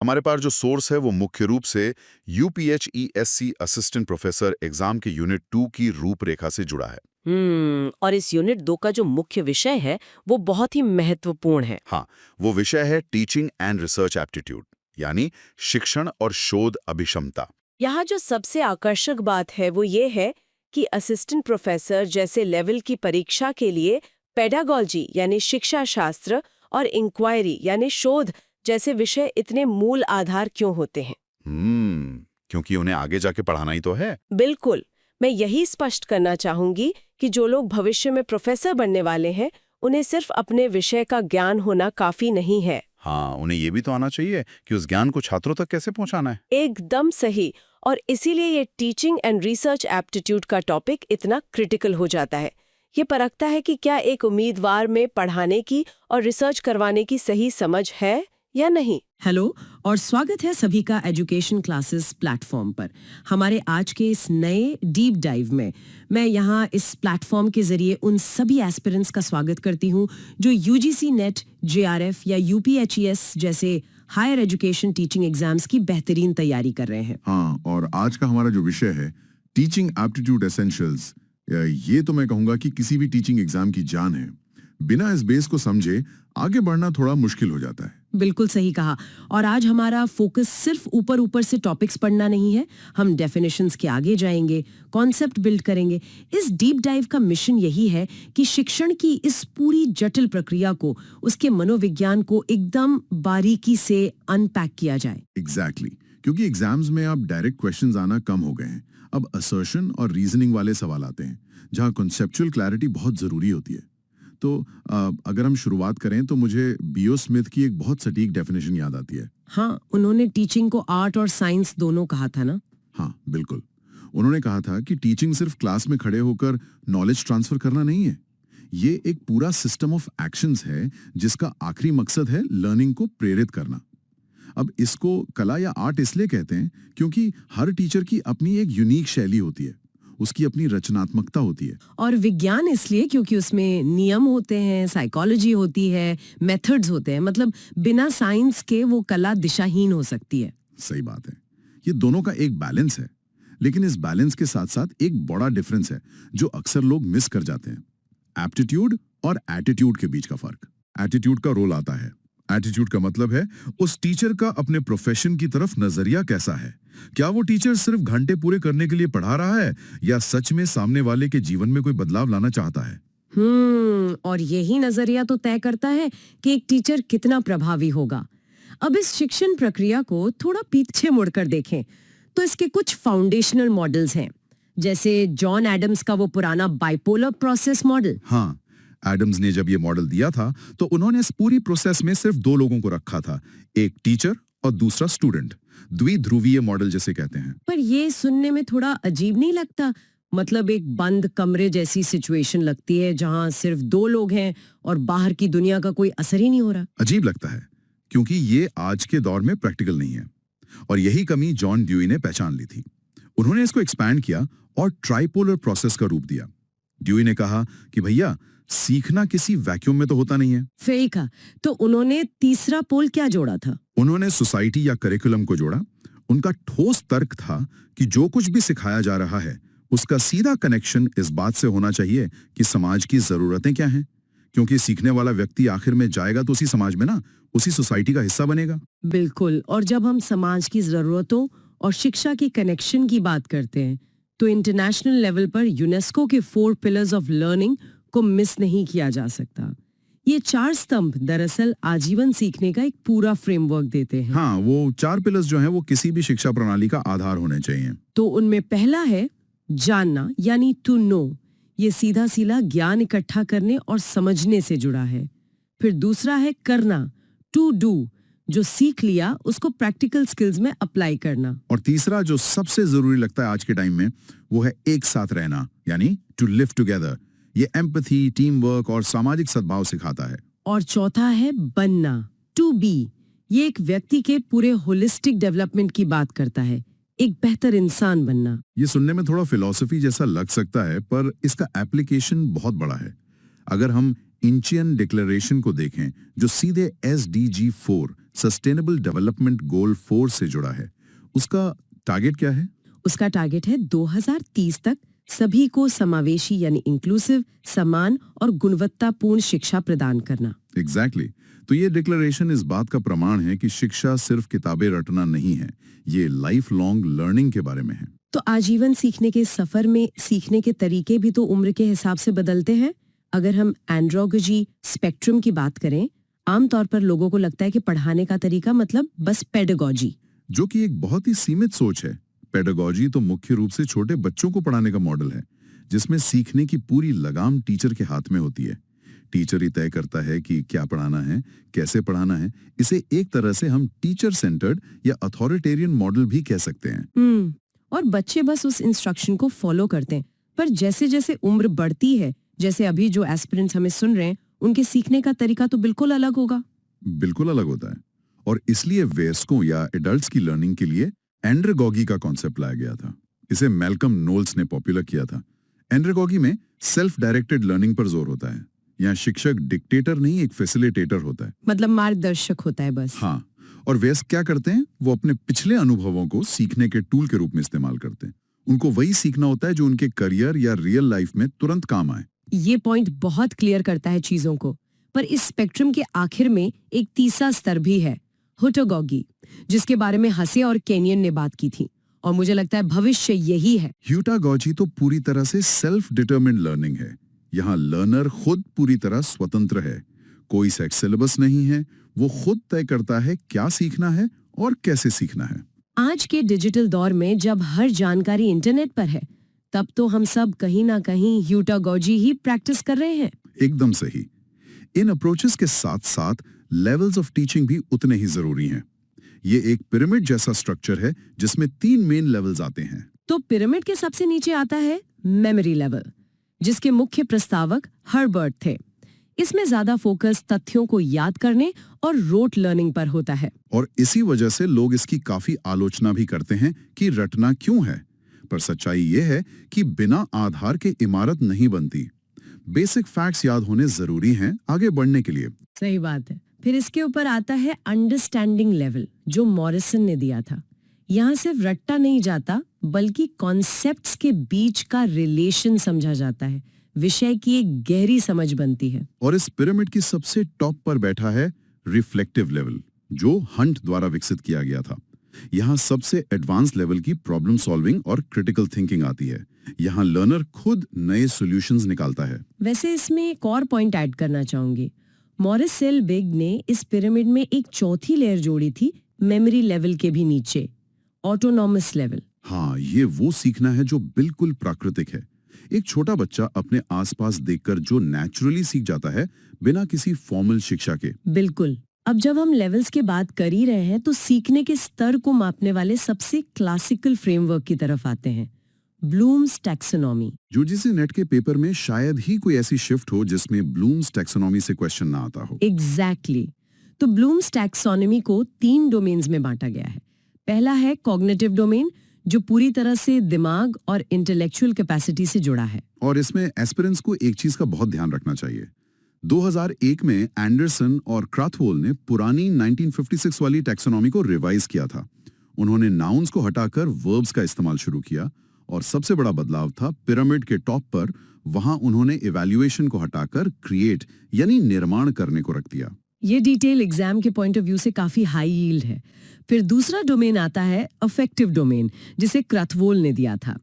हमारे पास जो सोर्स है वो मुख्य रूप से यूपीएचईएससी असिस्टेंट प्रोफेसर एग्जाम के यूनिट 2 की रूपरेखा से जुड़ा है। और इस यूनिट 2 का जो मुख्य विषय है वो बहुत ही महत्वपूर्ण है। हाँ, वो विषय है टीचिंग एंड रिसर्च एप्टीट्यूड, यानी शिक्षण और शोध अभिक्षमता। यहाँ जो सबसे आकर्षक बात है वो ये है कि असिस्टेंट प्रोफेसर जैसे लेवल की परीक्षा के लिए पेडागोजी यानी शिक्षा शास्त्र और इंक्वायरी यानी शोध जैसे विषय इतने मूल आधार क्यों होते हैं। क्योंकि उन्हें आगे जाके पढ़ाना ही तो है। बिल्कुल, मैं यही स्पष्ट करना चाहूंगी कि जो लोग भविष्य में प्रोफेसर बनने वाले हैं उन्हें सिर्फ अपने विषय का ज्ञान होना काफी नहीं है। हाँ, उन्हें ये भी तो आना चाहिए कि उस ज्ञान को छात्रों तक कैसे पहुंचाना है। एकदम सही। और इसीलिए ये टीचिंग एंड रिसर्च एप्टीट्यूड का टॉपिक इतना क्रिटिकल हो जाता है। ये परखता है कि क्या एक उम्मीदवार में पढ़ाने की और रिसर्च करवाने की सही समझ है या नहीं। हेलो और स्वागत है सभी का एजुकेशन क्लासेस प्लेटफॉर्म पर। हमारे आज के इस नए डीप डाइव में मैं यहाँ इस प्लेटफॉर्म के जरिए उन सभी एस्पिरेंट्स का स्वागत करती हूँ जो यूजीसी नेट, जेआरएफ या यूपीएचईएस जैसे हायर एजुकेशन टीचिंग एग्जाम्स की बेहतरीन तैयारी कर रहे हैं। हाँ, और आज का हमारा जो विषय है टीचिंग एप्टीट्यूड एसेंशियल्स, ये तो मैं कहूँगा कि किसी भी टीचिंग एग्जाम की जान है। बिना इस बेस को समझे आगे बढ़ना थोड़ा मुश्किल हो जाता है। बिल्कुल सही कहा। और आज हमारा फोकस सिर्फ ऊपर ऊपर से टॉपिक्स पढ़ना नहीं है, हम डेफिनेशंस के आगे जाएंगे, कॉन्सेप्ट बिल्ड करेंगे। इस डीप डाइव का मिशन यही है कि शिक्षण की इस पूरी जटिल प्रक्रिया को, उसके मनोविज्ञान को एकदम बारीकी से अनपैक किया जाए। एग्जैक्टली, क्योंकि एग्जाम्स में अब डायरेक्ट क्वेश्चंस आना कम हो गए हैं। अब असर्शन और रीजनिंग वाले सवाल आते हैं जहाँ कॉन्सेप्चुअल क्लैरिटी बहुत जरूरी होती है। तो अगर हम शुरुआत करें तो मुझे बीओ स्मिथ की एक बहुत सटीक डेफिनेशन याद आती है। हाँ, उन्होंने टीचिंग को आर्ट और साइंस दोनों कहा था ना। हाँ बिल्कुल, उन्होंने कहा था कि टीचिंग सिर्फ क्लास में खड़े होकर नॉलेज ट्रांसफर करना नहीं है, ये एक पूरा सिस्टम ऑफ एक्शंस है जिसका आखिरी मकसद है लर्निंग को प्रेरित करना। अब इसको कला या आर्ट इसलिए कहते हैं क्योंकि हर टीचर की अपनी एक यूनिक शैली होती है, उसकी अपनी रचनात्मकता होती है। और विज्ञान इसलिए क्योंकि उसमें नियम होते हैं, साइकोलॉजी होती है, मेथड्स होते हैं। मतलब बिना साइंस के वो कला दिशाहीन हो सकती है। सही बात है, ये दोनों का एक बैलेंस है, लेकिन इस बैलेंस के साथ साथ एक बड़ा डिफरेंस है जो अक्सर लोग मिस कर जाते हैं। एप्टीट्यूड और एटीट्यूड के बीच का फर्क। एटीट्यूड का रोल आता है। एटीट्यूड का मतलब है उस टीचर का अपने प्रोफेशन की तरफ नजरिया कैसा है। क्या वो टीचर सिर्फ घंटे पूरे करने के लिए पढ़ा रहा है या सच में सामने वाले के जीवन में कोई बदलाव लाना चाहता है। और यही नजरिया तो तय करता है कि एक टीचर कितना प्रभावी होगा। अब इस शिक्षण प्रक्रिया को थोड़ा पीछे मुड़कर देखें तो इसके कुछ फाउंडेशनल मॉडल्स हैं, जैसे जॉन एडम्स का वो पुराना बाइपोलर प्रोसेस मॉडल। हाँ, एडम्स ने जब ये मॉडल दिया था तो उन्होंने इस पूरी प्रोसेस में सिर्फ दो लोगों को रखा था, एक टीचर और दूसरा स्टूडेंट। द्विध्रुवीय मॉडल जिसे कहते हैं। पर ये सुनने में थोड़ा अजीब नहीं लगता? मतलब एक बंद कमरे जैसी सिचुएशन लगती है जहां सिर्फ दो लोग हैं और बाहर की दुनिया का कोई असर ही नहीं हो रहा। अजीब लगता है क्योंकि ये आज के दौर में प्रैक्टिकल नहीं है, और यही कमी जॉन ड्यूई ने पहचान ली थी। उन्होंने इसको एक्सपैंड किया और ट्राइपोलर प्रोसेस का रूप दिया। ड्यूई ने कहा कि भैया, सीखना किसी वैक्यूम में तो होता नहीं है। सही कहा। तो उन्होंने तीसरा पोल क्या जोड़ा था? उन्होंने सोसाइटी या करिकुलम को जोड़ा। उनका ठोस तर्क था कि जो कुछ भी सिखाया जा रहा है उसका सीधा कनेक्शन इस बात से होना चाहिए कि समाज की जरूरतें क्या हैं, क्योंकि सीखने वाला व्यक्ति आखिर में जाएगा तो उसी समाज में ना, उसी सोसाइटी का हिस्सा बनेगा। बिल्कुल। और जब हम समाज की जरूरतों और शिक्षा की कनेक्शन की बात करते हैं तो इंटरनेशनल लेवल पर यूनेस्को के 4 पिलर्स ऑफ लर्निंग को मिस नहीं किया जा सकता। ये 4 स्तंभ दरअसल आजीवन सीखने का एक पूरा फ्रेमवर्क देते हैं। हाँ, वो 4 पिलर्स जो हैं वो किसी भी शिक्षा प्रणाली का आधार होने चाहिए। तो उनमें पहला है जानना, यानी टू नो। ये सीधा सीधा ज्ञान इकट्ठा करने और समझने से जुड़ा है। फिर दूसरा है करना, टू डू, जो सीख लिया उसको प्रैक्टिकल स्किल्स में अप्लाई करना। और तीसरा जो सबसे जरूरी लगता है आज के टाइम में, वो है एक साथ रहना, यानी टू लिव टुगेदर। ये एम्पैथी, टीम वर्क और सामाजिक सद्भाव सिखाता है। और चौथा है बनना, टू बी। ये एक व्यक्ति के पूरे होलिस्टिक डेवलपमेंट की बात करता है, एक बेहतर इंसान बनना। ये सुनने में थोड़ा फिलॉसफी जैसा लग सकता है, पर इसका एप्लीकेशन बहुत बड़ा है। अगर हम इंचियन डिक्लेरेशन को देखें जो सीधे SDG 4 सस्टेनेबल डेवलपमेंट गोल 4 से जुड़ा है। उसका टारगेट क्या है? उसका टारगेट है 2030 तक सभी को समावेशी यानी इंक्लूसिव, समान और गुणवत्तापूर्ण शिक्षा प्रदान करना। एग्जैक्टली तो ये डिक्लेरेशन इस बात का प्रमाण है कि शिक्षा सिर्फ किताबें रटना नहीं है, ये लाइफ लॉन्ग लर्निंग के बारे में है। तो आजीवन सीखने के सफर में सीखने के तरीके भी तो उम्र के हिसाब से बदलते हैं। अगर हम एंड्रोगोजी स्पेक्ट्रम की बात करें, आमतौर पर लोगों को लगता है कि पढ़ाने का तरीका मतलब बस पेडागोजी, जो कि एक बहुत ही सीमित सोच है। पेडागोजी तो मुख्य रूप से छोटे बच्चों को पढ़ाने का मॉडल है, जिसमें सीखने की पूरी लगाम टीचर के हाथ में होती है। टीचर ही तय करता है कि क्या पढ़ाना है, कैसे पढ़ाना है। इसे एक तरह से हम टीचर सेंटर्ड या अथॉरिटेरियन मॉडल भी कह सकते हैं। और बच्चे बस उस इंस्ट्रक्शन को फॉलो करते हैं। पर जैसे जैसे उम्र बढ़ती है, जैसे अभी जो एस्पिरेंट्स हमें सुन रहे हैं, उनके सीखने का तरीका तो बिल्कुल अलग होगा। बिल्कुल अलग होता है, और इसलिए वयस्कों या एडल्ट्स की लर्निंग के लिए एंड्रेगॉगी का कॉन्सेप्ट लाया गया था। इसे मैल्कम नोल्स ने पॉपुलर किया था। एंड्रेगॉगी में सेल्फ डायरेक्टेड लर्निंग पर जोर होता है। यहाँ शिक्षक डिक्टेटर नहीं, एक फैसिलिटेटर होता है, मतलब मार्गदर्शक होता है बस। हाँ, और वयस्क क्या करते हैं? वो अपने पिछले अनुभवों को सीखने के टूल के रूप में इस्तेमाल करते हैं। उनको वही सीखना होता है जो उनके करियर या रियल लाइफ में तुरंत काम आए। ये पॉइंट बहुत क्लियर करता है चीजों को। पर इस स्पेक्ट्रम के आखिर में एक तीसरा स्तर भी है, हुटागोगी, जिसके बारे में हसे और केनियन ने बात की थी, और मुझे लगता है भविष्य यही है। ह्यूटागोजी तो पूरी तरह से सेल्फ डिटरमिन्ड लर्निंग है। यहाँ लर्नर खुद पूरी तरह स्वतंत्र है, कोई सेट सिलेबस नहीं है। वो खुद तय करता है क्या सीखना है और कैसे सीखना है। आज के डिजिटल दौर में जब हर जानकारी इंटरनेट पर है, तब तो हम सब कहीं ना कहीं ह्यूटागोजी ही प्रैक्टिस कर रहे हैं। एकदम सही। इन अप्रोचेस के साथ साथ लेवल्स ऑफ टीचिंग भी उतने ही जरूरी हैं। ये एक पिरामिड जैसा स्ट्रक्चर है जिसमें 3 मेन लेवल्स आते हैं। तो पिरामिड के सबसे नीचे आता है मेमोरी लेवल, जिसके मुख्य प्रस्तावक हर्बर्ट थे। इसमें ज्यादा फोकस तथ्यों को याद करने और रोट लर्निंग पर होता है। और इसी वजह से लोग इसकी काफी आलोचना भी करते हैं कि रटना क्यों है। पर सच्चाई ये है कि बिना आधार के इमारत नहीं बनती। बेसिक फैक्ट्स याद होने जरूरी हैं आगे बढ़ने के लिए। सही बात है। फिर इसके ऊपर आता है अंडरस्टैंडिंग लेवल, जो मॉरिसन ने दिया था। यहाँ सिर्फ रट्टा नहीं जाता, बल्कि कॉन्सेप्ट्स के बीच का रिलेशन समझा जाता है, विषय की एक गहरी समझ बनती है। और इस पिरामिड की सबसे टॉप पर बैठा है रिफ्लेक्टिव लेवल, जो हंट द्वारा विकसित किया गया था। यहाँ सबसे एडवांस लेवल की प्रॉब्लम सॉल्विंग और क्रिटिकल थिंकिंग आती है। यहाँ लर्नर खुद नए सॉल्यूशंस निकालता है। वैसे इसमें एक और पॉइंट ऐड करना चाहूंगी। मॉरिस सेलबिग ने इस पिरामिड में एक चौथी लेयर जोड़ी थी, मेमोरी लेवल के भी नीचे, ऑटोनॉमस लेवल। हाँ, ये वो सीखना है जो बिल्कुल प्राकृतिक है। एक छोटा बच्चा अपने आसपास देखकर जो नेचुरली सीख जाता है, बिना किसी फॉर्मल शिक्षा के। बिल्कुल। अब जब हम लेवल्स की बात कर ही रहे हैं, तो सीखने के स्तर को मापने वाले सबसे क्लासिकल फ्रेमवर्क की तरफ आते हैं, ब्लूम्स टैक्सोनॉमी। यूजीसी नेट के पेपर में शायद ही कोई ऐसी शिफ्ट हो जिसमें ब्लूम्स टैक्सोनॉमी से क्वेश्चन ना आता हो। एग्जैक्टली। तो ब्लूम्स टैक्सोनॉमी को 3 डोमेन्स में बांटा गया है। पहला है कॉग्निटिव डोमेन, जो पूरी तरह से दिमाग और इंटेलेक्चुअल कैपेसिटी से जुड़ा है। और इसमें एस्पिरेंट्स को एक चीज का बहुत ध्यान रखना चाहिए। 2001 में एंडरसन और क्राथवोल ने पुरानी 1956 वाली टैक्सोनॉमी को रिवाइज किया था। उन्होंने नाउन्स को हटाकर वर्ब्स का इस्तेमाल शुरू किया, और सबसे बड़ा बदलाव था पिरामिड के टॉप पर। वहां उन्होंने इवैल्यूएशन को हटाकर क्रिएट यानी निर्माण करने को रख दिया। ये डिटेल एग्जाम के पॉइंट ऑफ व्यू से काफी हाई यील्ड है। फिर दूसरा डोमेन आता है अफेक्टिव डोमेन, जिसे क्रथवोल ने दिया था।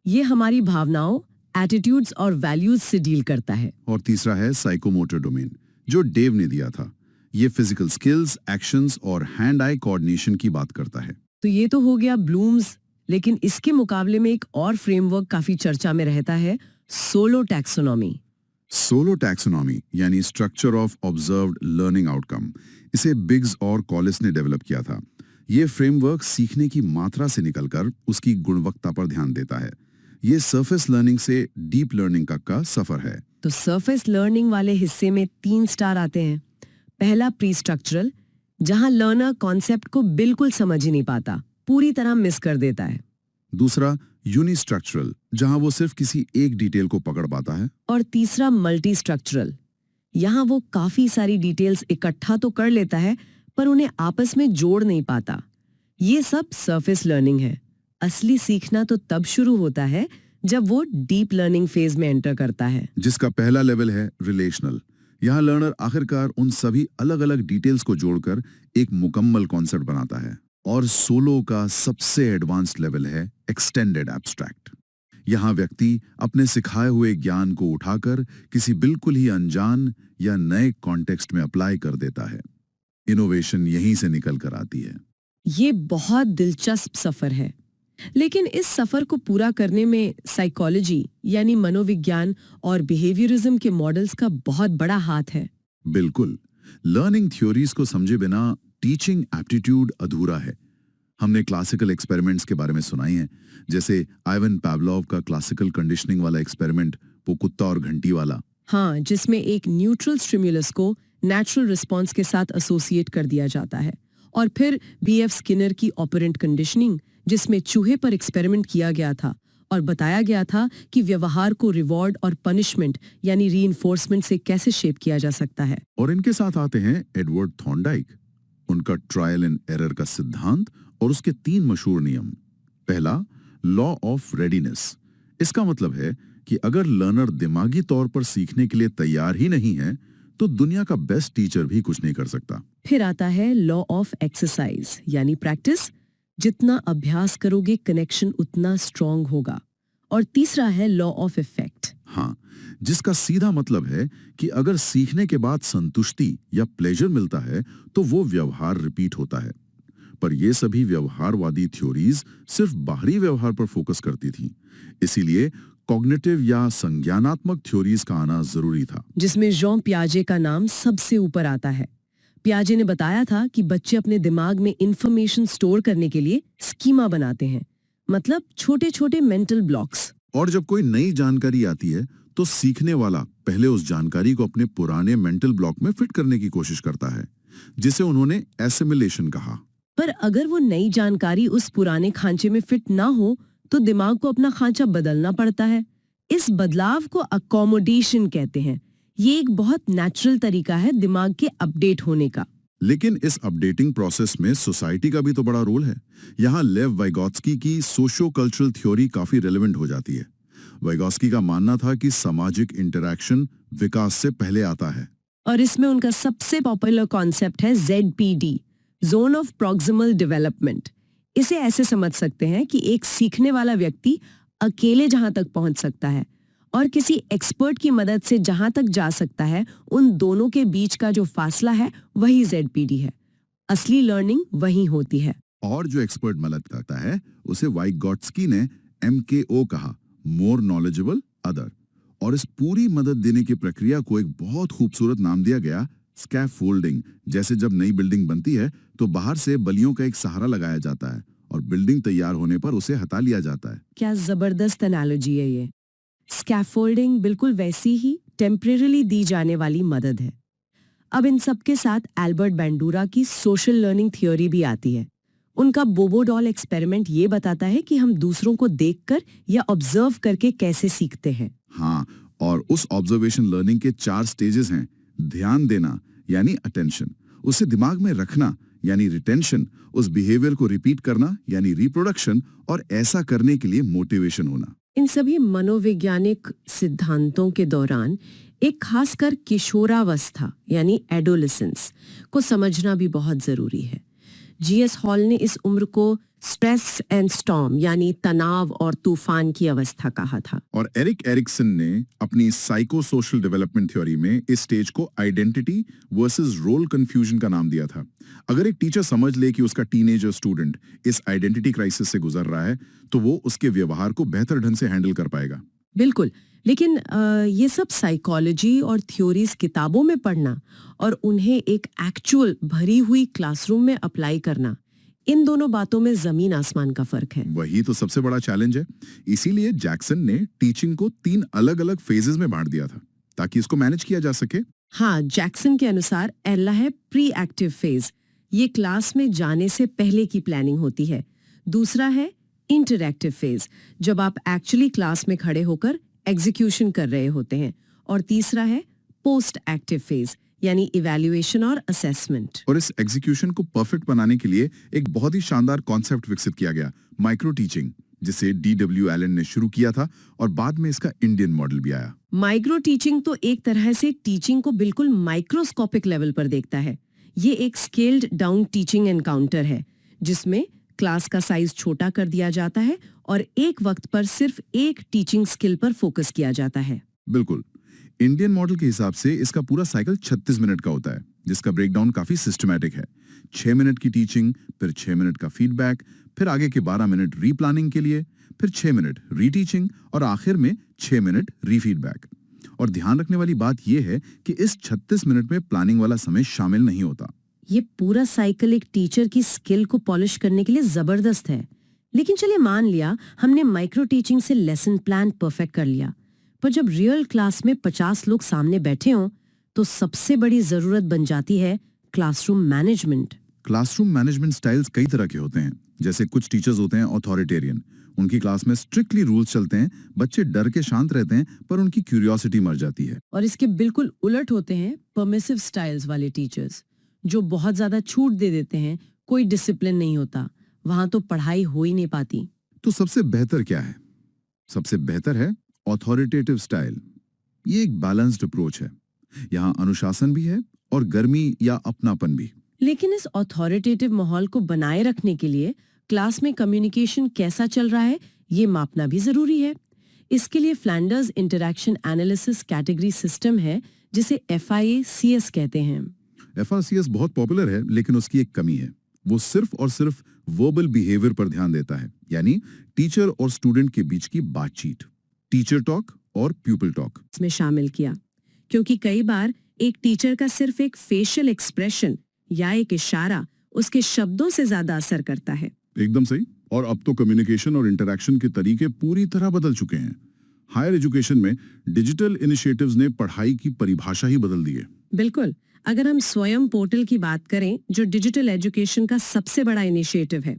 ये हमारी भावनाओं, एटीट्यूड्स और वैल्यूज से डील करता है। और तीसरा है साइकोमोटर डोमेन, जो डेव ने दिया था। ये फिजिकल स्किल्स, एक्शंस और हैंड आई कोऑर्डिनेशन की बात करता है। तो ये तो हो गया ब्लूम्स, लेकिन इसके मुकाबले में एक और फ्रेमवर्क काफी चर्चा में रहता है, सोलो टैक्सोनॉमी। सोलो टैक्सोनॉमी यानी structure of observed learning outcome, इसे बिग्स और कॉलिस ने डेवलप किया था। ये फ्रेमवर्क सीखने की मात्रा से निकलकर उसकी गुणवत्ता पर ध्यान देता है। ये सरफेस लर्निंग से डीप लर्निंग का सफर है। तो सरफेस लर्निंग वाले हिस्से में 3 स्टार आते हैं। पहला प्री स्ट्रक्चरल, जहां लर्नर कॉन्सेप्ट को बिल्कुल समझ ही नहीं पाता, पूरी तरह मिस कर देता है। दूसरा यूनिस्ट्रक्चरल, जहां वो सिर्फ किसी एक डिटेल को पकड़ पाता है। और तीसरा मल्टी स्ट्रक्चरल, यहाँ वो काफी सारी डिटेल्स इकट्ठा तो कर लेता है, पर उन्हें आपस में जोड़ नहीं पाता। ये सब सरफेस लर्निंग है। असली सीखना तो तब शुरू होता है जब वो डीप लर्निंग फेज में एंटर करता है, जिसका पहला लेवल है रिलेशनल। यहाँ लर्नर आखिरकार उन सभी अलग अलग डिटेल्स को जोड़कर एक मुकम्मल कॉन्सेप्ट बनाता है। और सोलो का सबसे एडवांस्ड लेवल है एक्सटेंडेड एब्स्ट्रैक्ट। यहाँ व्यक्ति अपने सिखाए हुए ज्ञान को उठाकर किसी बिल्कुल ही अनजान या नए कॉन्टेक्स्ट में अप्लाई कर देता है। इनोवेशन यहीं से निकल कर आती है। ये बहुत दिलचस्प सफर है, लेकिन इस सफर को पूरा करने में साइकोलॉजी यानी मनोविज्ञान और बिहेवियरिज्म के मॉडल्स का बहुत बड़ा हाथ है। बिल्कुल, लर्निंग थ्योरीज को समझे बिना टीचिंग एप्टीट्यूड अधूरा है। हमने क्लासिकल एक्सपेरिमेंट्स के बारे में सुनाई है, जैसे आइवन पावलोव का क्लासिकल कंडीशनिंग वाला एक्सपेरिमेंट, वो कुत्ता और घंटी वाला। हाँ, जिसमें एक न्यूट्रल स्टिमुलस को नेचुरल रिस्पॉन्स के साथ एसोसिएट कर दिया जाता है। और फिर बीएफ स्किनर की ऑपरेंट कंडीशनिंग, जिसमें चूहे पर एक्सपेरिमेंट किया गया था और बताया गया था कि व्यवहार को रिवॉर्ड और पनिशमेंट यानी रीइंफोर्समेंट से कैसे शेप किया जा सकता है। और इनके साथ आते हैं एडवर्ड थॉर्नडाइक, उनका ट्रायल एंड एरर का सिद्धांत और उसके 3 मशहूर नियम। पहला, लॉ ऑफ रेडीनेस। इसका मतलब है कि अगर लर्नर दिमागी तौर पर सीखने के लिए तैयार ही नहीं है तो दुनिया का बेस्ट टीचर भी कुछ नहीं कर सकता। फिर आता है लॉ ऑफ एक्सरसाइज यानी प्रैक्टिस। जितना अभ्यास करोगे कनेक्शन उतना स्ट्रांग होगा। और तीसरा है लॉ ऑफ इफेक्ट। हाँ, जिसका सीधा मतलब है कि अगर सीखने के बाद संतुष्टि या प्लेजर मिलता है तो वो व्यवहार रिपीट होता है। पर ये सभी व्यवहारवादी थ्योरीज सिर्फ बाहरी व्यवहार पर फोकस करती थी, इसीलिए कॉग्निटिव या संज्ञानात्मक थ्योरीज का आना जरूरी था, जिसमें जॉन पियाजे का नाम सबसे ऊपर आता है। पियाजे ने बताया था कि बच्चे अपने दिमाग में इंफॉर्मेशन स्टोर करने के लिए स्कीमा बनाते हैं, मतलब छोटे छोटे मेंटल ब्लॉक्स। और जब कोई नई जानकारी आती है तो सीखने वाला पहले उस जानकारी को अपने पुराने मेंटल ब्लॉक में फिट करने की कोशिश करता है, जिसे उन्होंने एसिमिलेशन कहा। पर अगर वो नई जानकारी उस पुराने खांचे में फिट ना हो तो दिमाग को अपना खांचा बदलना पड़ता है। इस बदलाव को अकोमोडेशन कहते हैं। ये एक बहुत नेचुरल तरीका है दिमाग के अपडेट होने का। लेकिन इस अपडेटिंग प्रोसेस में सोसाइटी का भी तो बड़ा रोल है। यहाँ लेव वाइगोत्स्की की सोशो कल्चरल थ्योरी काफी रेलेवेंट हो जाती है। वाइगोत्स्की का मानना था कि सामाजिक इंटरैक्शन विकास से पहले आता है। और इसमें उनका सबसे पॉपुलर कॉन्सेप्ट है ZPD, zone of proximal development. इसे ऐसे समझ सकते हैं कि एक सीखने वाला व्यक्ति अकेले जहां तक पहुंच सकता है और किसी एक्सपर्ट की मदद से जहां तक जा सकता है, उन दोनों के बीच का जो फासला है वही ZPD है। असली लर्निंग वही होती है। और जो एक्सपर्ट मदद करता है उसे वाइगोत्स्की ने MKO कहा, मोर नॉलेजेबल अदर। और इस पूरी मदद देने की प्रक्रिया को एक बहुत खूबसूरत नाम दिया गया, स्कैफोल्डिंग। जैसे जब नई बिल्डिंग बनती है तो बाहर से बल्लियों का एक सहारा लगाया जाता है और बिल्डिंग तैयार होने पर उसे हटा लिया जाता है। क्या जबरदस्त एनालॉजी है ये। स्कैफोल्डिंग बिल्कुल वैसी ही टेम्परेरीली दी जाने वाली मदद है। अब इन सब के साथ एल्बर्ट बैंडूरा की सोशल लर्निंग थ्योरी भी आती है। उनका बोबो डॉल एक्सपेरिमेंट ये बताता है कि हम दूसरों को देखकर या ऑब्जर्व करके कैसे सीखते हैं। हाँ, और उस ऑब्जर्वेशन लर्निंग के 4 स्टेजेस हैं। ध्यान देना यानी अटेंशन, उसे दिमाग में रखना यानी रिटेंशन, उस बिहेवियर को रिपीट करना यानी रिप्रोडक्शन, और ऐसा करने के लिए मोटिवेशन होना। इन सभी मनोवैज्ञानिक सिद्धांतों के दौरान एक खासकर किशोरावस्था यानी एडोलेसेंस को समझना भी बहुत जरूरी है। GS हॉल ने इस उम्र को स्ट्रेस एंड स्टॉर्म यानी तनाव और तूफान की अवस्था कहा था। और एरिक एरिक्सन ने अपनी साइको सोशल डेवलपमेंट थ्योरी में इस स्टेज को आइडेंटिटी वर्सेस रोल कंफ्यूजन का नाम दिया था। अगर एक टीचर समझ ले कि उसका टीनेजर स्टूडेंट इस आइडेंटिटी क्राइसिस से गुजर रहा है तो वो उसके व्यवहार को बेहतर ढंग से हैंडल कर पाएगा। बिल्कुल, लेकिन ये सब साइकोलॉजी और थ्योरीज किताबों में पढ़ना और उन्हें एक एक्चुअल भरी हुई क्लासरूम में अप्लाई करना, इन दोनों बातों में जमीन आसमान का फर्क है। वही तो सबसे बड़ा चैलेंज है। इसीलिए जैक्सन ने टीचिंग को 3 अलग-अलग फेजेस में बांट दिया था ताकि इसको मैनेज किया जा सके। हाँ, जैक्सन के अनुसार पहला है प्री एक्टिव फेज, ये क्लास में जाने से पहले की प्लानिंग होती है। दूसरा है इंटरैक्टिव फेज, जब आप एक्चुअली क्लास में खड़े होकर एग्जीक्यूशन कर रहे होते हैं। और तीसरा है पोस्ट एक्टिव फेज, यानी इवैल्यूएशन और असेसमेंट। और इस एग्जीक्यूशन को परफेक्ट बनाने के लिए एक बहुत ही शानदार कॉन्सेप्ट विकसित किया गया, माइक्रो टीचिंग, जिसे D.W. एलन ने शुरू किया था और बाद में इसका इंडियन मॉडल भी आया। माइक्रो टीचिंग तो एक तरह से टीचिंग को बिल्कुल माइक्रोस्कोपिक लेवल पर देखता है। ये एक स्केल्ड डाउन टीचिंग एनकाउंटर है जिसमें क्लास का साइज छोटा कर दिया जाता है और एक वक्त पर सिर्फ एक टीचिंग स्किल पर फोकस किया जाता है। बिल्कुल, इंडियन मॉडल के हिसाब से इसका पूरा साइकिल 36 मिनट का होता है, जिसका ब्रेकडाउन काफी सिस्टमैटिक है। 6 मिनट की टीचिंग, फिर 6 मिनट का फीडबैक, फिर आगे के 12 मिनट रीप्लानिंग के लिए, फिर 6 मिनट रीटीचिंग और आखिर में 6 मिनट रीफीडबैक। और ध्यान रखने वाली बात यह है कि इस 36 मिनट में प्लानिंग वाला समय शामिल नहीं होता। ये पूरा साइकिल एक टीचर की स्किल को पॉलिश करने के लिए जबरदस्त है। लेकिन चलिए मान लिया हमने माइक्रो टीचिंग से लेसन प्लान परफेक्ट कर लिया, पर जब रियल क्लास में 50 लोग सामने बैठे हों तो सबसे बड़ी जरूरत बन जाती है classroom management. Classroom management styles कई तरह के होते हैं। जैसे कुछ टीचर्स होते हैं ऑथोरिटेरियन, उनकी क्लास में स्ट्रिक्टली रूल्स चलते हैं, बच्चे डर के शांत रहते हैं पर उनकी क्यूरियोसिटी मर जाती है। और इसके बिल्कुल उलट होते हैं परमिसिव स्टाइल्स वाले टीचर्स, जो बहुत ज्यादा छूट दे देते हैं, कोई डिसिप्लिन नहीं होता, वहां तो पढ़ाई हो ही नहीं पाती। तो सबसे बेहतर क्या है? सबसे बेहतर है ऑथोरिटेटिव स्टाइल। ये एक बैलेंस्ड अप्रोच है। यहाँ अनुशासन भी है और गर्मी या अपनापन भी। लेकिन इस ऑथोरिटेटिव माहौल को बनाए रखने के लिए क्लास में कम्युनिकेशन कैसा चल रहा है ये मापना भी जरूरी है। इसके लिए Flanders interaction analysis category system है जिसे FIACS कहते हैं। FRCS बहुत पॉपुलर है, लेकिन उसकी एक कमी है। वो सिर्फ और सिर्फ वर्बल बिहेवियर पर ध्यान देता है, यानी टीचर और स्टूडेंट के बीच की बातचीत, टीचर टॉक और प्यूपिल टॉक इसमें शामिल किया, क्योंकि कई बार एक टीचर का सिर्फ एक फेशियल एक्सप्रेशन या एक इशारा उसके शब्दों से ज्यादा असर करता है। एकदम सही। और अब तो कम्युनिकेशन और इंटरैक्शन के तरीके पूरी तरह बदल चुके हैं। हायर एजुकेशन में डिजिटल इनिशिएटिव्स ने पढ़ाई की परिभाषा ही बदल दी है। बिल्कुल, अगर हम स्वयं पोर्टल की बात करें जो डिजिटल एजुकेशन का सबसे बड़ा इनिशिएटिव है,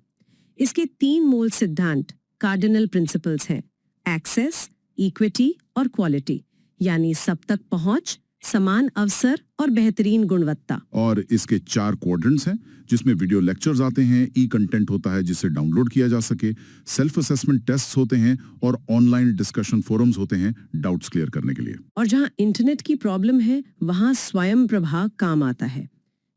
इसके 3 मूल सिद्धांत कार्डिनल प्रिंसिपल्स हैं: एक्सेस, इक्विटी और क्वालिटी, यानी सब तक पहुंच, समान अवसर और बेहतरीन गुणवत्ता। और इसके 4 क्वाड्रेंट्स हैं, जिसमें वीडियो लेक्चर्स आते हैं, ई कंटेंट होता है जिसे डाउनलोड किया जा सके, सेल्फ असेसमेंट टेस्ट्स होते हैं और ऑनलाइन डिस्कशन फोरम्स होते हैं डाउट्स क्लियर करने के लिए। और जहां इंटरनेट की प्रॉब्लम है वहां स्वयं प्रभा काम आता है।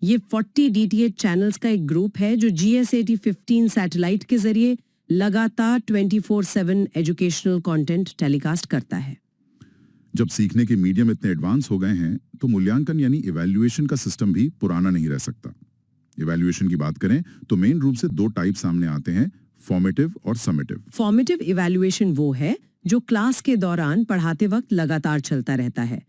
ये 40 DTH चैनल्स का एक ग्रुप है जो GS8015 सैटेलाइट के जरिए लगातार 24/7 एजुकेशनल कंटेंट टेलीकास्ट करता है। जब सीखने के मीडियम इतने एडवांस हो गए हैं तो मूल्यांकन यानी इवैल्यूएशन का सिस्टम भी पुराना नहीं रह सकता। इवैल्यूएशन की बात करें तो मेन रूप से 2 टाइप सामने आते हैं, फॉर्मेटिव और समेटिव। फॉर्मेटिव इवैल्यूएशन वो है जो क्लास के दौरान पढ़ाते वक्त लगातार चलता रहता है।